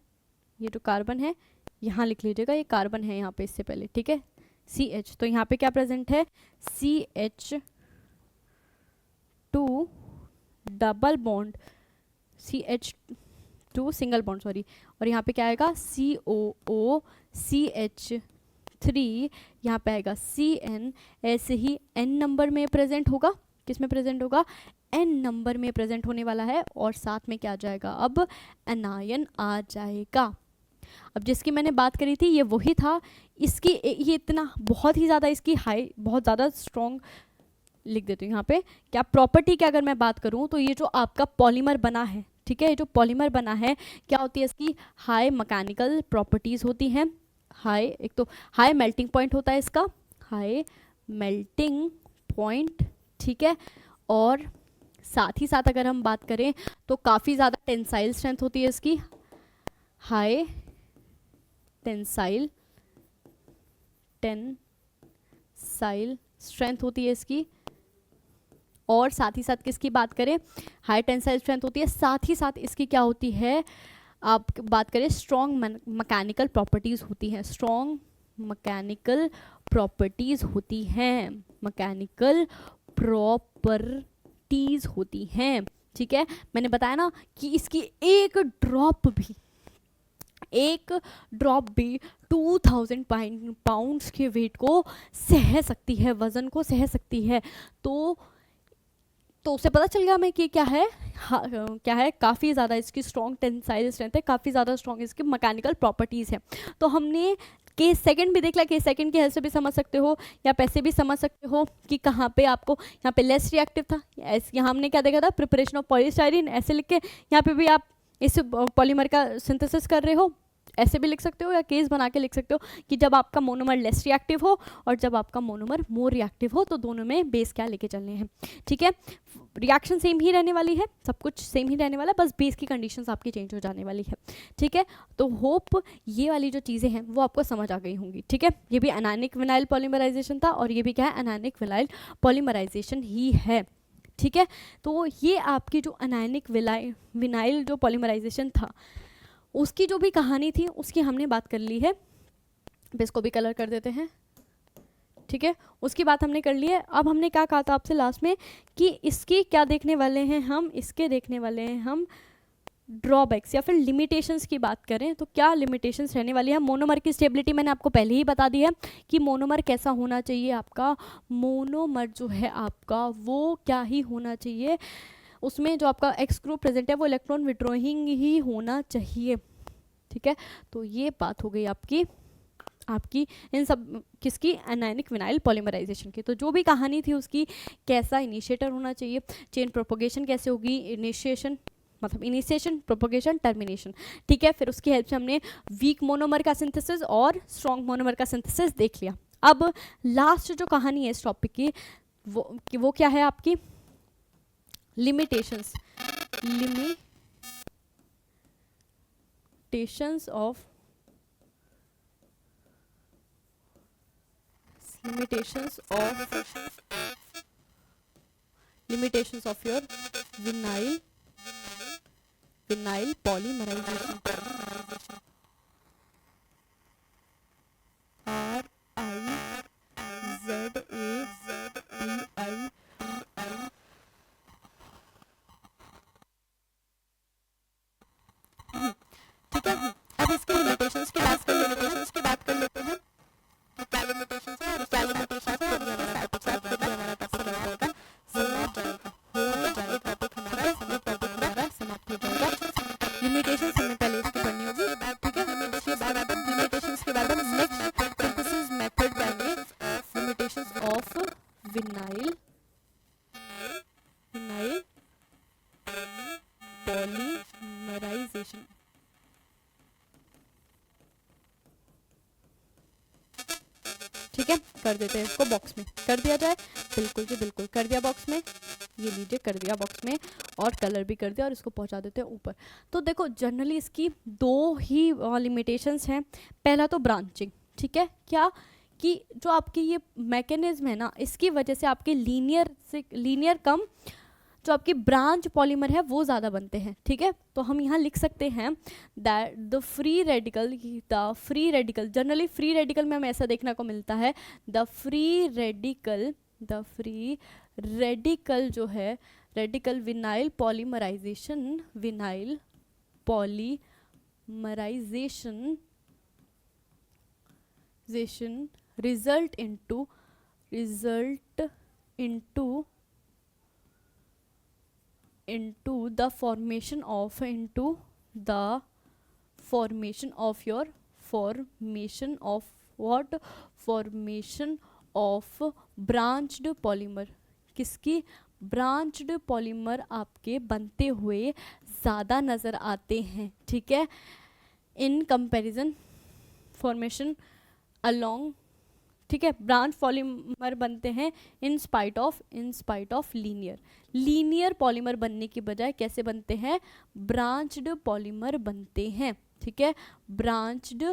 ये जो कार्बन है यहाँ लिख लीजिएगा, ये कार्बन है यहाँ पे इससे पहले। ठीक है, CH, तो यहाँ पे क्या प्रेजेंट है, CH2 double bond, CH2 single bond sorry, और यहाँ पे क्या आएगा COOCH3, यहाँ पे आएगा CN, ऐसे ही N नंबर में प्रेजेंट होगा। किस में प्रेजेंट होगा, N नंबर में प्रेजेंट होने वाला है, और साथ में क्या आ जाएगा, अब एनायन आ जाएगा। अब जिसकी मैंने बात करी थी ये वही था, इसकी ये इतना बहुत ही ज़्यादा इसकी हाई, बहुत ज़्यादा स्ट्रॉन्ग लिख देती हूँ यहाँ पे। क्या प्रॉपर्टी की अगर मैं बात करूँ तो ये जो आपका पॉलीमर बना है, ठीक है, ये जो पॉलीमर बना है क्या होती है, इसकी हाई मैकेनिकल प्रॉपर्टीज़ होती हैं। हाई, एक तो हाई मेल्टिंग पॉइंट होता है इसका, हाई मेल्टिंग पॉइंट। ठीक है, और साथ ही साथ अगर हम बात करें तो काफ़ी ज़्यादा टेंसाइल स्ट्रेंथ होती है इसकी, हाई टेंसाइल स्ट्रेंथ होती है इसकी। और साथ ही साथ किसकी बात करें, हाई टेंसाइल स्ट्रेंथ होती है, साथ ही साथ इसकी क्या होती है, आप बात करें स्ट्रॉन्ग मैकेनिकल प्रॉपर्टीज़ होती हैं, स्ट्रॉन्ग मैकेनिकल प्रॉपर्टीज़ होती हैं, मैकेनिकल प्रॉपर्टीज़ होती हैं। ठीक है, मैंने बताया ना कि इसकी एक ड्रॉप भी 2000 पाउंड्स के वेट को सह सकती है, वज़न को सह सकती है। तो तो उससे पता चल गया हमें कि क्या है, क्या है, काफ़ी ज़्यादा इसकी स्ट्रॉन्ग टेंसाइल स्ट्रेंथ है, काफ़ी ज़्यादा स्ट्रॉन्ग इसकी मैकेनिकल प्रॉपर्टीज़ है। तो हमने केस सेकंड भी देख लिया, केस सेकंड की हेल्प से भी समझ सकते हो या पैसे भी समझ सकते हो कि कहाँ पे आपको, यहाँ पे लेस रिएक्टिव था, यहाँ हमने क्या देखा था, प्रिपरेशन ऑफ पॉलीस्टाइरीन ऐसे लिख के, यहाँ पे भी आप इस पॉलीमर का सिंथेसिस कर रहे हो, ऐसे भी लिख सकते हो या केस बना के लिख सकते हो कि जब आपका मोनोमर लेस रिएक्टिव हो और जब आपका मोनोमर मोर रिएक्टिव हो, तो दोनों में बेस क्या लेके चलने हैं। ठीक है, रिएक्शन सेम ही रहने वाली है, सब कुछ सेम ही रहने वाला है, बस बेस की कंडीशंस आपकी चेंज हो जाने वाली है। ठीक है, तो होप ये वाली जो चीज़ें हैं वो आपको समझ आ गई होंगी। ठीक है, ये भी एनायनिक विनाइल पॉलीमराइजेशन था और ये भी क्या है, एनायनिक विनाइल पॉलीमराइजेशन ही है। ठीक है, तो ये आपकी जो एनायनिक विनाइल जो पॉलीमराइजेशन था उसकी जो भी कहानी थी उसकी हमने बात कर ली है। इसको भी कलर कर देते हैं। ठीक है, उसकी बात हमने कर ली है। अब हमने क्या कहा था आपसे लास्ट में कि इसकी क्या देखने वाले हैं हम, इसके देखने वाले हैं हम ड्रॉबैक्स या फिर लिमिटेशंस की बात करें तो क्या लिमिटेशंस रहने वाली है। मोनोमर की स्टेबिलिटी मैंने आपको पहले ही बता दी है कि मोनोमर कैसा होना चाहिए आपका, मोनोमर जो है आपका वो क्या ही होना चाहिए, उसमें जो आपका एक्स ग्रुप प्रेजेंट है वो इलेक्ट्रॉन विड्रॉइंग ही होना चाहिए। ठीक है, तो ये बात हो गई आपकी इन सब किसकी, एनायनिक विनाइल पॉलीमराइजेशन की। तो जो भी कहानी थी उसकी, कैसा इनिशिएटर होना चाहिए, चेन प्रोपोगेशन कैसे होगी, इनिशिएशन मतलब इनिशिएशन, प्रोपोगेशन, टर्मिनेशन। ठीक है, फिर उसकी हेल्प से हमने वीक मोनोमर का सिंथेसिस और स्ट्रॉन्ग मोनोमर का सिंथेसिस देख लिया। अब लास्ट जो कहानी है इस टॉपिक की वो क्या है आपकी, limitations of your vinyl polymerization, RIZAPI। ठीक है, अब इसके लिमिटेशंस की बात कर लेते हैं। तो क्या लिमिटेशंस है, क्या लिमिटेशंस है, ये हमारा टॉपिक समाप्त हो जाएगा, टॉपिक हमारा समाप्त हो जाएगा। लिमिटेशंस हमने पहले इसकी पढ़नी होगी। ठीक है, लिमिटेशंस के बाद हम नेक्स्ट सिंथेसिस मेथड पढ़ेंगे, लिमिटेशंस ऑफ विनाइल पॉलीमराइजेशन। ठीक है, कर देते हैं इसको बॉक्स में, कर दिया जाए, बिल्कुल जी बिल्कुल कर दिया बॉक्स में, ये लीजिए कर दिया बॉक्स में और कलर भी कर दिया और इसको पहुंचा देते हैं ऊपर। तो देखो जनरली इसकी दो ही लिमिटेशंस हैं। पहला तो ब्रांचिंग, ठीक है, क्या कि जो आपकी ये मैकेनिज्म है ना, इसकी वजह से आपके लीनियर कम जो आपकी ब्रांच पॉलीमर है वो ज़्यादा बनते हैं। ठीक है, तो हम यहाँ लिख सकते हैं that the free radical generally free radical में हमें ऐसा देखने को मिलता है, द फ्री रेडिकल जो है, radical vinyl polymerization result into the formation of branched polymer। किसकी, ब्रांच्ड पॉलीमर आपके बनते हुए ज़्यादा नज़र आते हैं। ठीक है, इन कंपैरिजन फॉर्मेशन अलोंग, ठीक है, ब्रांच पॉलीमर बनते हैं in spite of linear polymer बनने की बजाय कैसे बनते हैं, ब्रांच्ड पॉलीमर बनते हैं। ठीक है, ब्रांच्ड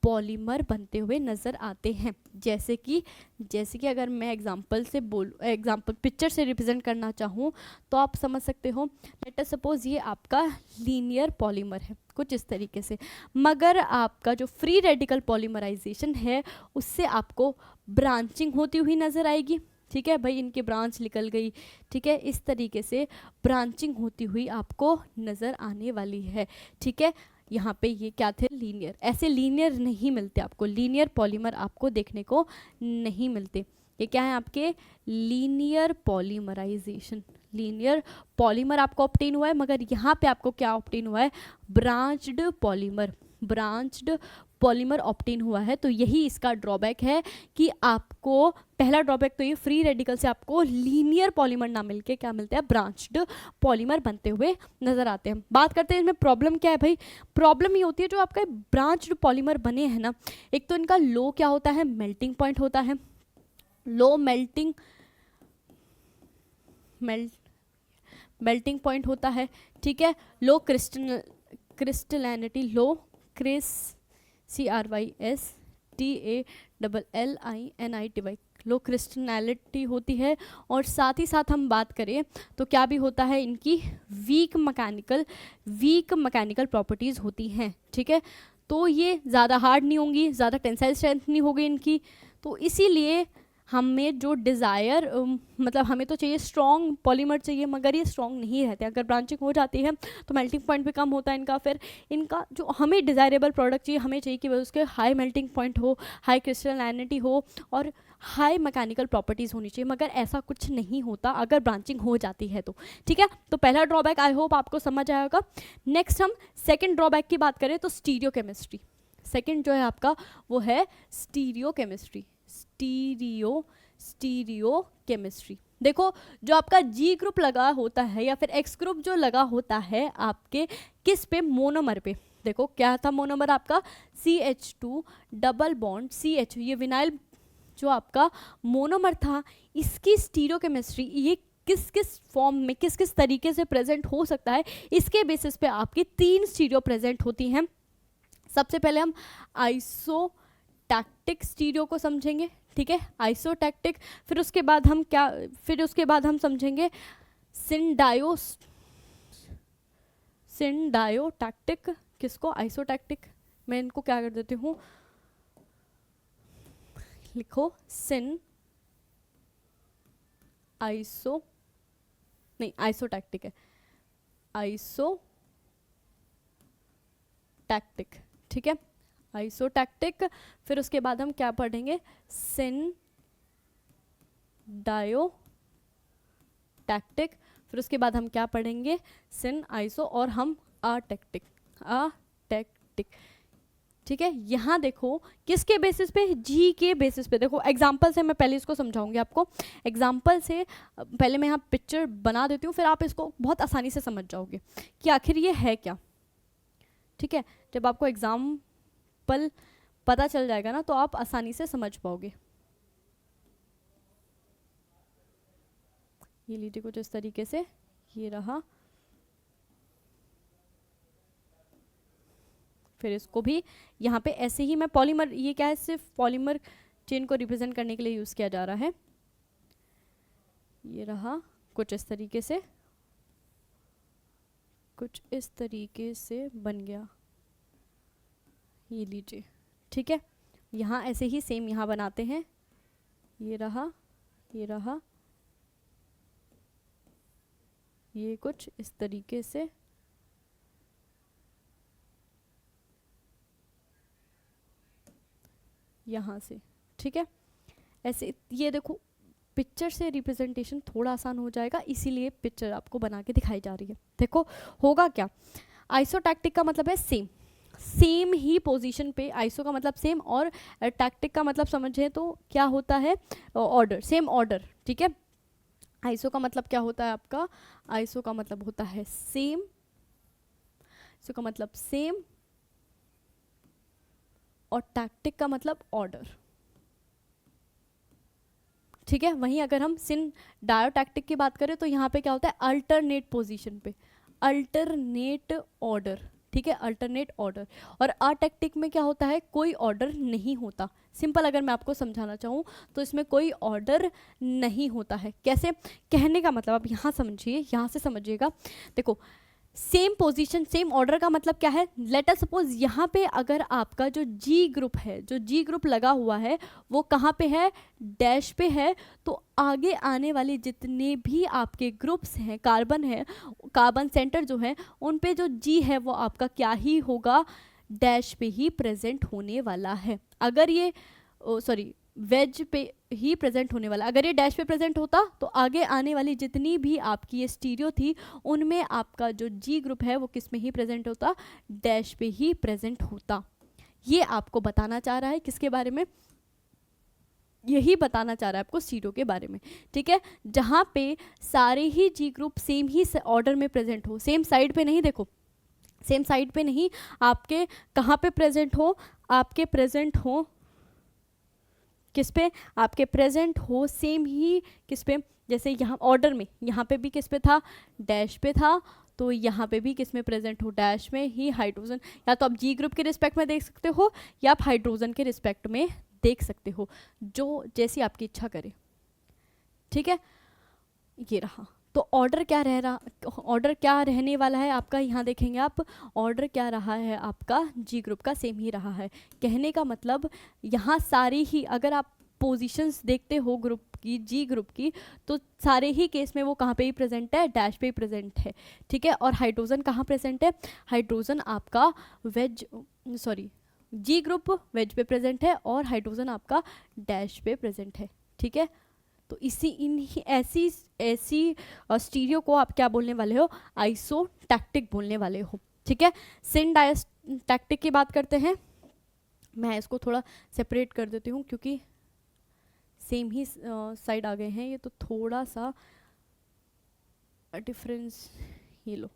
पॉलीमर बनते हुए नज़र आते हैं। जैसे कि अगर मैं एग्जांपल पिक्चर से रिप्रेजेंट करना चाहूँ तो आप समझ सकते हो, लेट अस सपोज ये आपका लीनियर पॉलीमर है कुछ इस तरीके से, मगर आपका जो फ्री रेडिकल पॉलीमराइजेशन है उससे आपको ब्रांचिंग होती हुई नज़र आएगी। ठीक है भाई, इनकी ब्रांच निकल गई। ठीक है, इस तरीके से ब्रांचिंग होती हुई आपको नज़र आने वाली है। ठीक है, यहाँ पे ये क्या थे, लीनियर। ऐसे लीनियर नहीं मिलते आपको, लीनियर पॉलीमर आपको देखने को नहीं मिलते। ये क्या है आपके लीनियर पॉलीमराइजेशन, लीनियर पॉलीमर आपको ऑब्टेन हुआ है, मगर यहाँ पे आपको क्या ऑब्टेन हुआ है, ब्रांच्ड पॉलीमर ऑब्टेन हुआ है। तो यही इसका ड्रॉबैक है कि आपको, पहला ड्रॉबैक तो ये फ्री रेडिकल से आपको लीनियर पॉलीमर ना मिलके क्या मिलता है, ब्रांच्ड पॉलीमर बनते हुए नजर आते हैं। बात करते हैं इसमें प्रॉब्लम क्या है भाई, प्रॉब्लम ये होती है जो आपका ब्रांच्ड पॉलीमर बने हैं ना, एक तो इनका लो क्या होता है, मेल्टिंग पॉइंट होता है, लो मेल्टिंग पॉइंट होता है, ठीक है, लो क्रिस्टलैनिटी, लो CRYSTALLINITY, लो क्रिस्टलैनिटी होती है। और साथ ही साथ हम बात करें तो क्या भी होता है, इनकी वीक मैकेनिकल प्रॉपर्टीज़ होती हैं, ठीक है। तो ये ज़्यादा हार्ड नहीं होंगी, ज़्यादा टेंसाइल स्ट्रेंथ नहीं होगी इनकी, तो इसीलिए हमें जो डिज़ायर मतलब हमें तो चाहिए स्ट्रॉन्ग पॉलीमर चाहिए, मगर ये स्ट्रॉन्ग नहीं रहते। अगर ब्रांचिंग हो जाती है तो मेल्टिंग पॉइंट भी कम होता है इनका। फिर इनका जो हमें डिज़ायरेबल प्रोडक्ट चाहिए, हमें चाहिए कि उसके हाई मेल्टिंग पॉइंट हो, हाई क्रिस्टलैनिटी हो और हाई मैकेनिकल प्रॉपर्टीज़ होनी चाहिए, मगर ऐसा कुछ नहीं होता अगर ब्रांचिंग हो जाती है तो, ठीक है। तो पहला ड्रॉबैक आई होप आपको समझ आएगा। नेक्स्ट हम सेकेंड ड्रॉबैक की बात करें तो स्टीरियो केमिस्ट्री। सेकेंड जो है आपका वो है स्टीरियो केमिस्ट्री। देखो जो आपका जी ग्रुप लगा होता है या फिर एक्स ग्रुप जो लगा होता है आपके किस पे, मोनोमर पे। देखो क्या था मोनोमर आपका, CH2 डबल बॉन्ड CH, ये विनाइल जो आपका मोनोमर था, इसकी स्टीरियो केमिस्ट्री, ये किस किस फॉर्म में किस किस तरीके से प्रेजेंट हो सकता है, इसके बेसिस पे आपकी 3 स्टीरियो प्रेजेंट होती हैं। सबसे पहले हम आइसोटैक्टिक स्टीरियो को समझेंगे, ठीक है, आइसोटैक्टिक। फिर उसके बाद हम समझेंगे सिंडायोटैक्टिक। किसको, आइसोटैक्टिक। मैं इनको क्या कर देती हूँ, लिखो आइसोटैक्टिक है, आइसोटैक्टिक, ठीक है, आइसोटैक्टिक। फिर उसके बाद हम क्या पढ़ेंगे, सिंडायोटैक्टिक। फिर उसके बाद हम क्या पढ़ेंगे, सिन आइसो, और हम अटैक्टिक, ठीक है। यहाँ देखो किसके बेसिस पे, जी के बेसिस पे। देखो एग्जाम्पल से मैं पहले इसको समझाऊंगी आपको, एग्जाम्पल से पहले मैं यहाँ पिक्चर बना देती हूँ, फिर आप इसको बहुत आसानी से समझ जाओगे कि आखिर ये है क्या, ठीक है। जब आपको एग्जाम्पल पता चल जाएगा ना तो आप आसानी से समझ पाओगे। ये लीजिए कुछ इस तरीके से, ये रहा। फिर इसको भी यहाँ पे ऐसे ही मैं पॉलीमर, ये क्या है, सिर्फ पॉलीमर चेन को रिप्रेजेंट करने के लिए यूज़ किया जा रहा है। ये रहा कुछ इस तरीके से, कुछ इस तरीके से बन गया, ये लीजिए, ठीक है। यहाँ ऐसे ही सेम यहाँ बनाते हैं, ये रहा, ये रहा, ये कुछ इस तरीके से, यहाँ से, ठीक है। ऐसे ये देखो पिक्चर से रिप्रेजेंटेशन थोड़ा आसान हो जाएगा, इसीलिए पिक्चर आपको बना के दिखाई जा रही है। देखो होगा क्या, आइसोटैक्टिक का मतलब है सेम ही पोजीशन पे, आइसो का मतलब सेम और टैक्टिक का मतलब समझे तो क्या होता है, ऑर्डर, सेम ऑर्डर, ठीक है। आइसो का मतलब क्या होता है आपका, आइसो का मतलब होता है सेम, आइसो का मतलब सेम, और टैक्टिक का मतलब ऑर्डर, ठीक है। वहीं अगर हम सिन डायोटैक्टिक की बात करें तो यहाँ पे क्या होता है, अल्टरनेट पोजीशन पे, अल्टरनेट ऑर्डर, ठीक है, अल्टरनेट ऑर्डर। और अटैक्टिक में क्या होता है, कोई ऑर्डर नहीं होता। सिंपल अगर मैं आपको समझाना चाहूँ तो इसमें कोई ऑर्डर नहीं होता है। कैसे, कहने का मतलब आप यहाँ समझिए, यहाँ से समझिएगा। देखो सेम पोजीशन सेम ऑर्डर का मतलब क्या है, लेट अस सपोज यहाँ पे अगर आपका जो जी ग्रुप है, जो जी ग्रुप लगा हुआ है वो कहाँ पे है, डैश पे है, तो आगे आने वाले जितने भी आपके ग्रुप्स हैं, कार्बन है, कार्बन सेंटर जो है, उन पे जो जी है वो आपका क्या ही होगा, डैश पे ही प्रेजेंट होने वाला है। अगर ये वेज पे ही प्रेजेंट होने वाला। अगर ये डैश पे प्रेजेंट होता तो आगे आने वाली जितनी भी आपकी ये स्टीरियो थी उनमें आपका जो जी ग्रुप है वो किस में ही प्रेजेंट होता, डैश पे ही प्रेजेंट होता। ये आपको बताना चाह रहा है किसके बारे में, यही बताना चाह रहा है आपको स्टीरियो के बारे में, ठीक है। जहाँ पे सारे ही जी ग्रुप सेम ही ऑर्डर में प्रेजेंट हो, सेम साइड पे नहीं, देखो सेम साइड पे नहीं, आपके कहाँ पे प्रेजेंट हो, आपके प्रेजेंट हो किस पे, आपके प्रेजेंट हो सेम ही किस पे, जैसे यहाँ ऑर्डर में यहाँ पे भी किस पे था, डैश पे था, तो यहाँ पे भी किस में प्रेजेंट हो, डैश में ही हाइड्रोजन। या तो आप जी ग्रुप के रिस्पेक्ट में देख सकते हो या आप हाइड्रोजन के रिस्पेक्ट में देख सकते हो, जो जैसी आपकी इच्छा करे, ठीक है। ये रहा, तो ऑर्डर क्या रह रहा, ऑर्डर क्या रहने वाला है आपका, यहाँ देखेंगे आप, ऑर्डर क्या रहा है आपका, जी ग्रुप का सेम ही रहा है। कहने का मतलब यहाँ सारी ही, अगर आप पोजीशंस देखते हो ग्रुप की, जी ग्रुप की, तो सारे ही केस में वो कहाँ पे ही प्रेजेंट है, डैश पे ही प्रेजेंट है, ठीक है। और हाइड्रोजन कहाँ प्रेजेंट है, हाइड्रोजन आपका वेज, सॉरी जी ग्रुप वेज पे प्रेजेंट है और हाइड्रोजन आपका डैश पे प्रेजेंट है, ठीक है। तो इसी इन ऐसी स्टीरियो को आप क्या बोलने वाले हो, आइसोटैक्टिक बोलने वाले हो, ठीक है। सिन डायस्टैक्टिक की बात करते हैं, मैं इसको थोड़ा सेपरेट कर देती हूँ क्योंकि सेम ही साइड आ गए हैं ये, तो थोड़ा सा डिफरेंस ये लो,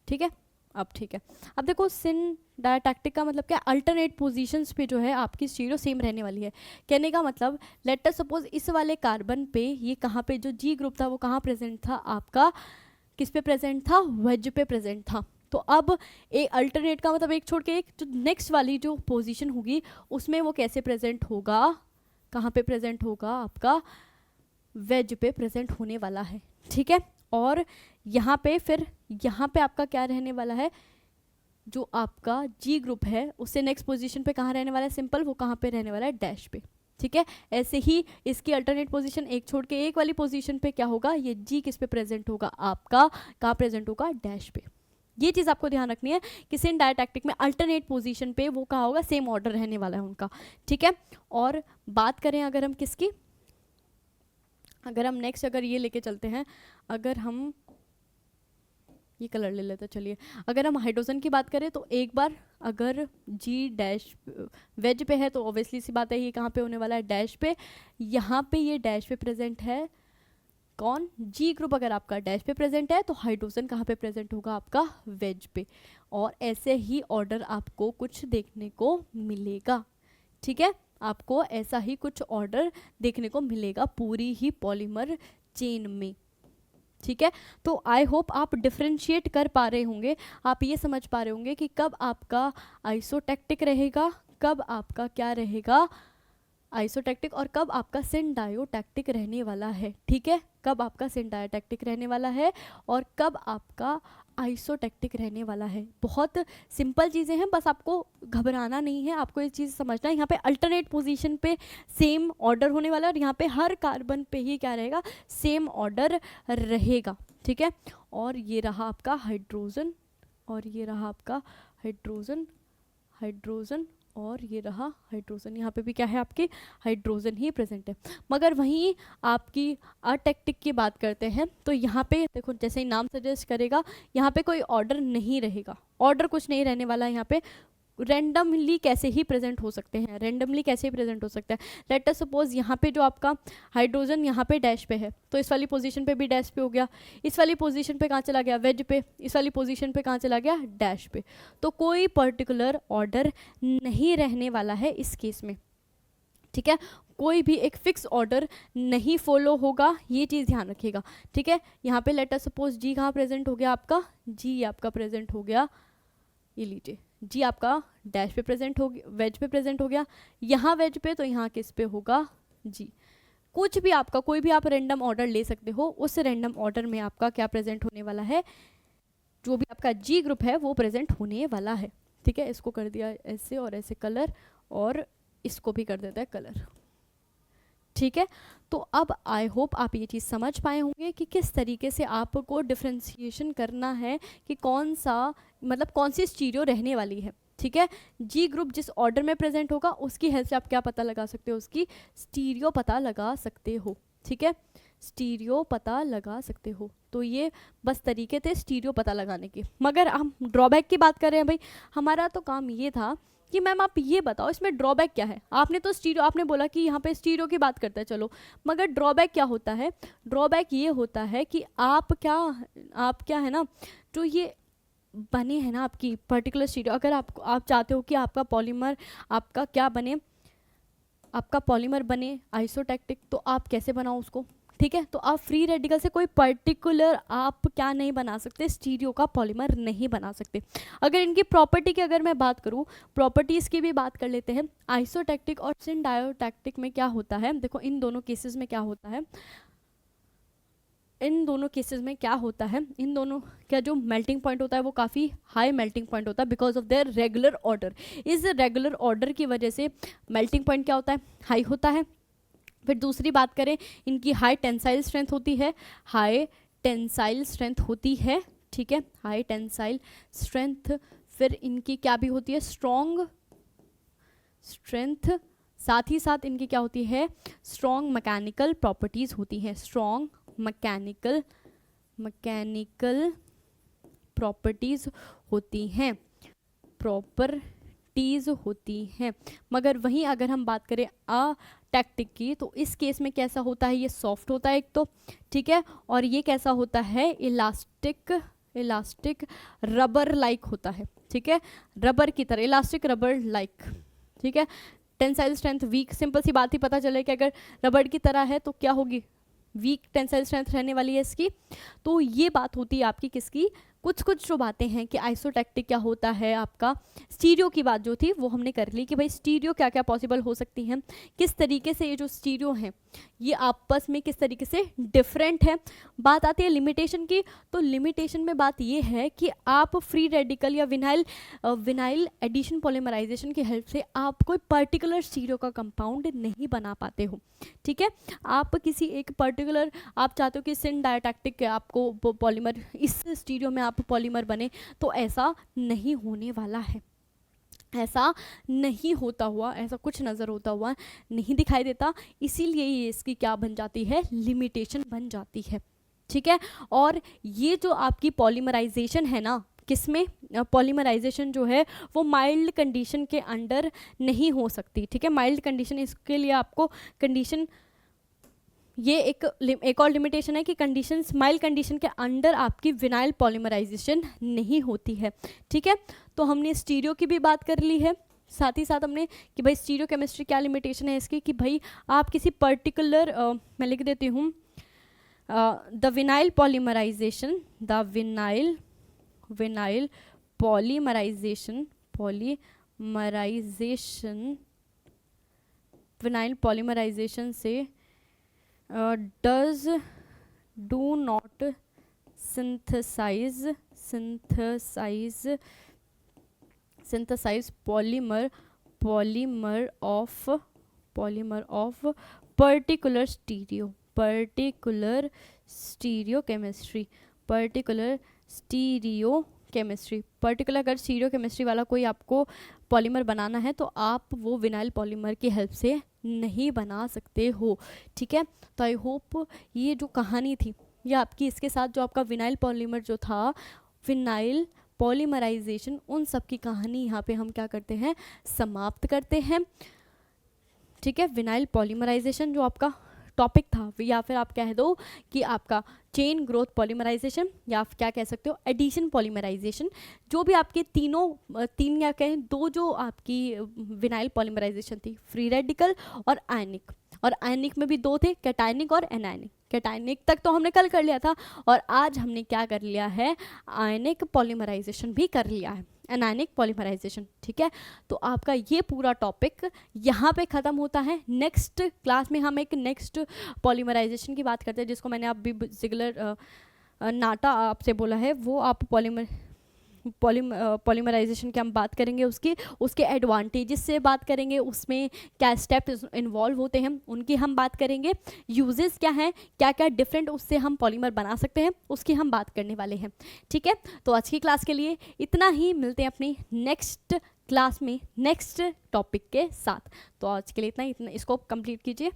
ठीक है। अब ठीक है, अब देखो सिन डायटैक्टिक का मतलब क्या, अल्टरनेट पोजीशंस पे जो है आपकी स्टीरियो सेम रहने वाली है। कहने का मतलब लेट अस सपोज इस वाले कार्बन पे ये कहाँ पे जो जी ग्रुप था वो कहाँ प्रेजेंट था, आपका किस पे प्रेजेंट था, वेज पे प्रेजेंट था। तो अब एक अल्टरनेट का मतलब एक छोड़ के एक जो नेक्स्ट वाली जो पोजीशन होगी उसमें वो कैसे प्रेजेंट होगा, कहाँ पे प्रेजेंट होगा, आपका वेज पे प्रेजेंट होने वाला है, ठीक है। और यहाँ पे फिर यहाँ पे आपका क्या रहने वाला है, जो आपका जी ग्रुप है उससे नेक्स्ट पोजीशन पे कहाँ रहने वाला है, सिंपल वो कहाँ पे रहने वाला है, डैश पे, ठीक है। ऐसे ही इसकी अल्टरनेट पोजीशन एक छोड़ के एक वाली पोजीशन पे क्या होगा, ये जी किस पे प्रेजेंट होगा, आपका कहाँ प्रेजेंट होगा, डैश पे। ये चीज़ आपको ध्यान रखनी है कि सिन डायटैक्टिक में अल्टरनेट पोजीशन पे वो कहाँ होगा, सेम ऑर्डर रहने वाला है उनका, ठीक है। और बात करें अगर हम किसकी, अगर हम नेक्स्ट अगर ये लेके चलते हैं, अगर हम ये कलर ले लेते हैं, चलिए अगर हम हाइड्रोजन की बात करें तो एक बार अगर जी डैश वेज पे है तो ऑब्वियसली सी बात है ये कहाँ पे होने वाला है, डैश पे। यहाँ पे ये डैश पे प्रेजेंट है, कौन, जी ग्रुप अगर आपका डैश पे प्रेजेंट है तो हाइड्रोजन कहाँ पे प्रेजेंट होगा, आपका वेज पे। और ऐसे ही ऑर्डर आपको कुछ देखने को मिलेगा, ठीक है, आपको ऐसा ही कुछ ऑर्डर देखने को मिलेगा पूरी ही पॉलीमर चेन में, ठीक है। तो आई होप आप डिफ्रेंशिएट कर पा रहे होंगे, आप ये समझ पा रहे होंगे कि कब आपका आइसोटैक्टिक रहेगा, कब आपका क्या रहेगा आइसोटैक्टिक, और कब आपका सिनडायोटैक्टिक रहने वाला है, ठीक है। कब आपका सिनडायोटैक्टिक रहने वाला है और कब आपका आइसोटैक्टिक रहने वाला है। बहुत सिंपल चीज़ें हैं, बस आपको घबराना नहीं है, आपको ये चीज़ समझना है। यहाँ पे अल्टरनेट पोजीशन पे सेम ऑर्डर होने वाला है और यहाँ पे हर कार्बन पे ही क्या रहेगा, सेम ऑर्डर रहेगा, ठीक है। और ये रहा आपका हाइड्रोजन, और ये रहा आपका हाइड्रोजन, हाइड्रोजन, और ये रहा हाइड्रोजन। यहाँ पे भी क्या है, आपके हाइड्रोजन ही प्रेजेंट है। मगर वहीं आपकी अटैक्टिक की बात करते हैं तो यहाँ पे देखो जैसे ही नाम सजेस्ट करेगा, यहाँ पे कोई ऑर्डर नहीं रहेगा, ऑर्डर कुछ नहीं रहने वाला है। यहाँ पे रैंडमली कैसे ही प्रेजेंट हो सकते हैं, रैंडमली कैसे ही प्रेजेंट हो सकता है। लेट अस सपोज यहाँ पे जो आपका हाइड्रोजन यहाँ पे डैश पे है तो इस वाली पोजीशन पे भी डैश पे हो गया, इस वाली पोजीशन पे कहाँ चला गया, वेज पे, इस वाली पोजीशन पे कहाँ चला गया, डैश पे। तो कोई पर्टिकुलर ऑर्डर नहीं रहने वाला है इस केस में, ठीक है। कोई भी एक फिक्स ऑर्डर नहीं फॉलो होगा, ये चीज़ ध्यान रखिएगा, ठीक है। यहाँ पे लेट अस सपोज जी कहाँ प्रेजेंट हो गया, आपका जी आपका प्रेजेंट हो गया, ये लीजिए जी आपका डैश पे प्रेजेंट हो गया, वेज पे प्रेजेंट हो गया, यहाँ वेज पे, तो यहाँ किस पे होगा, जी। कुछ भी आपका कोई भी आप रैंडम ऑर्डर ले सकते हो, उस रैंडम ऑर्डर में आपका क्या प्रेजेंट होने वाला है, जो भी आपका जी ग्रुप है वो प्रेजेंट होने वाला है, ठीक है। इसको कर दिया ऐसे और ऐसे कलर, और इसको भी कर देता है कलर, ठीक है। तो अब आई होप आप ये चीज़ समझ पाए होंगे कि किस तरीके से आपको डिफ्रेंशिएशन करना है कि कौन सा मतलब कौन सी स्टीरियो रहने वाली है, ठीक है। जी ग्रुप जिस ऑर्डर में प्रेजेंट होगा उसकी हेल्प से आप क्या पता लगा सकते हो, उसकी स्टीरियो पता लगा सकते हो, ठीक है, स्टीरियो पता लगा सकते हो। तो ये बस तरीके थे स्टीरियो पता लगाने के। मगर हम ड्रॉबैक की बात कर रहे हैं भाई, हमारा तो काम ये था कि मैम आप ये बताओ इसमें ड्रॉबैक क्या है। आपने तो स्टीरियो, आपने बोला कि यहाँ पे स्टीरियो की बात करते हैं, चलो, मगर ड्रॉबैक क्या होता है? ड्रॉबैक ये होता है कि आप क्या है ना, तो ये बने हैं ना आपकी पर्टिकुलर स्टीरियो, अगर आप चाहते हो कि आपका पॉलीमर आपका क्या बने, आपका पॉलीमर बने आइसोटैक्टिक, तो आप कैसे बनाओ उसको, ठीक है। तो आप फ्री रेडिकल से कोई पर्टिकुलर आप क्या नहीं बना सकते, स्टीरियो का पॉलीमर नहीं बना सकते। अगर इनकी प्रॉपर्टी की अगर मैं बात करूँ, प्रॉपर्टीज़ की भी बात कर लेते हैं। आइसोटैक्टिक और सिंडायोटैक्टिक में क्या होता है, देखो इन दोनों केसेस में क्या होता है, इन दोनों केसेस में क्या होता है, इन दोनों का जो मेल्टिंग पॉइंट होता है वो काफ़ी हाई मेल्टिंग पॉइंट होता है because of their regular order. इस रेगुलर ऑर्डर की वजह से मेल्टिंग पॉइंट क्या होता है, हाई होता है। फिर दूसरी बात करें, इनकी हाई टेंसाइल स्ट्रेंथ होती है, हाई टेंसाइल स्ट्रेंथ होती है, ठीक है, हाई टेंसाइल स्ट्रेंथ। फिर इनकी क्या भी होती है, स्ट्रॉन्ग स्ट्रेंथ। साथ ही साथ इनकी क्या होती है, स्ट्रॉन्ग मैकेनिकल प्रॉपर्टीज़ होती हैं, स्ट्रॉन्ग मैकेनिकल प्रॉपर्टीज़ होती हैं, प्रॉपर्टीज़ होती हैं। मगर वहीं अगर हम बात करें टैक्टिक की, तो इस केस में कैसा होता है, ये सॉफ्ट होता है एक तो, ठीक है, और ये कैसा होता है, इलास्टिक रबर लाइक होता है, ठीक है, रबर की तरह, इलास्टिक रबर लाइक, ठीक है। टेंसाइल स्ट्रेंथ वीक, सिंपल सी बात ही पता चले कि अगर रबर की तरह है तो क्या होगी, वीक टेंसाइल स्ट्रेंथ रहने वाली है इसकी। तो ये बात होती है आपकी किसकी, कुछ जो बातें हैं कि आइसोटैक्टिक क्या होता है आपका। स्टीरियो की बात जो थी वो हमने कर ली कि भाई स्टीरियो क्या क्या पॉसिबल हो सकती हैं, किस तरीके से ये जो स्टीरियो हैं ये आपस में किस तरीके से डिफरेंट है। बात आती है लिमिटेशन की, तो लिमिटेशन में बात ये है कि आप फ्री रेडिकल या विनाइल एडिशन पॉलीमराइजेशन की हेल्प से आप कोई पर्टिकुलर स्टीरियो का कंपाउंड नहीं बना पाते हो, ठीक है। आप किसी एक पर्टिकुलर, आप चाहते हो कि सिन डायटैक्टिक आपको पॉलीमर, इस स्टीरियो में आप पॉलीमर बने, तो ऐसा नहीं होने वाला है, ऐसा नहीं होता हुआ, ऐसा कुछ नज़र होता हुआ नहीं दिखाई देता। इसीलिए ये इसकी क्या बन जाती है, लिमिटेशन बन जाती है, ठीक है। और ये जो आपकी पॉलीमराइजेशन है ना, किसमें पॉलीमराइजेशन जो है वो माइल्ड कंडीशन के अंडर नहीं हो सकती, ठीक है। माइल्ड कंडीशन, इसके लिए आपको कंडीशन, ये एक और लिमिटेशन है कि कंडीशन, माइल्ड कंडीशन के अंडर आपकी विनाइल पॉलीमराइजेशन नहीं होती है, ठीक है। तो हमने स्टीरियो की भी बात कर ली है, साथ ही साथ हमने कि भाई स्टीरियो केमिस्ट्री क्या लिमिटेशन है इसकी, कि भाई आप किसी पर्टिकुलर, मैं लिख देती हूँ, the vinyl polymerization, the vinyl polymerization vinyl polymerization से do not synthesize polymer of particular stereo chemistry, particular अगर स्टीरियो केमिस्ट्री वाला कोई आपको पॉलीमर बनाना है तो आप वो विनाइल पॉलीमर की हेल्प से नहीं बना सकते हो, ठीक है। तो आई होप ये जो कहानी थी ये आपकी, इसके साथ जो आपका विनाइल पॉलीमर जो था, विनाइल पॉलीमराइजेशन, उन सब की कहानी यहाँ पे हम क्या करते हैं, समाप्त करते हैं, ठीक है। विनाइल पॉलीमराइजेशन जो आपका टॉपिक था, या फिर आप कह दो कि आपका चेन ग्रोथ पॉलीमराइजेशन, या आप क्या कह सकते हो एडिशन पॉलीमराइजेशन, जो भी आपके तीन या कहें दो जो आपकी विनाइल पॉलीमराइजेशन थी, फ्री रेडिकल और आयनिक, और आयनिक में भी दो थे, कैटायनिक और एनायनिक। कैटायनिक तक तो हमने कल कर लिया था, और आज हमने क्या कर लिया है, आयनिक पॉलीमराइजेशन भी कर लिया है, एनायनिक पॉलीमराइजेशन, ठीक है। तो आपका ये पूरा टॉपिक यहाँ पे ख़त्म होता है। नेक्स्ट क्लास में हम एक नेक्स्ट पॉलीमराइजेशन की बात करते हैं, जिसको मैंने अभी जिगलर नाटा आपसे बोला है, वो आप पॉलीमराइजेशन की हम बात करेंगे, उसके एडवांटेजेस से बात करेंगे, उसमें क्या स्टेप्स इन्वॉल्व होते हैं उनकी हम बात करेंगे, यूजेस क्या हैं, क्या क्या डिफरेंट उससे हम पॉलीमर बना सकते हैं, उसकी हम बात करने वाले हैं, ठीक है। तो आज की क्लास के लिए इतना ही, मिलते हैं अपनी नेक्स्ट क्लास में नेक्स्ट टॉपिक के साथ। तो आज के लिए इतना इसको कंप्लीट कीजिए।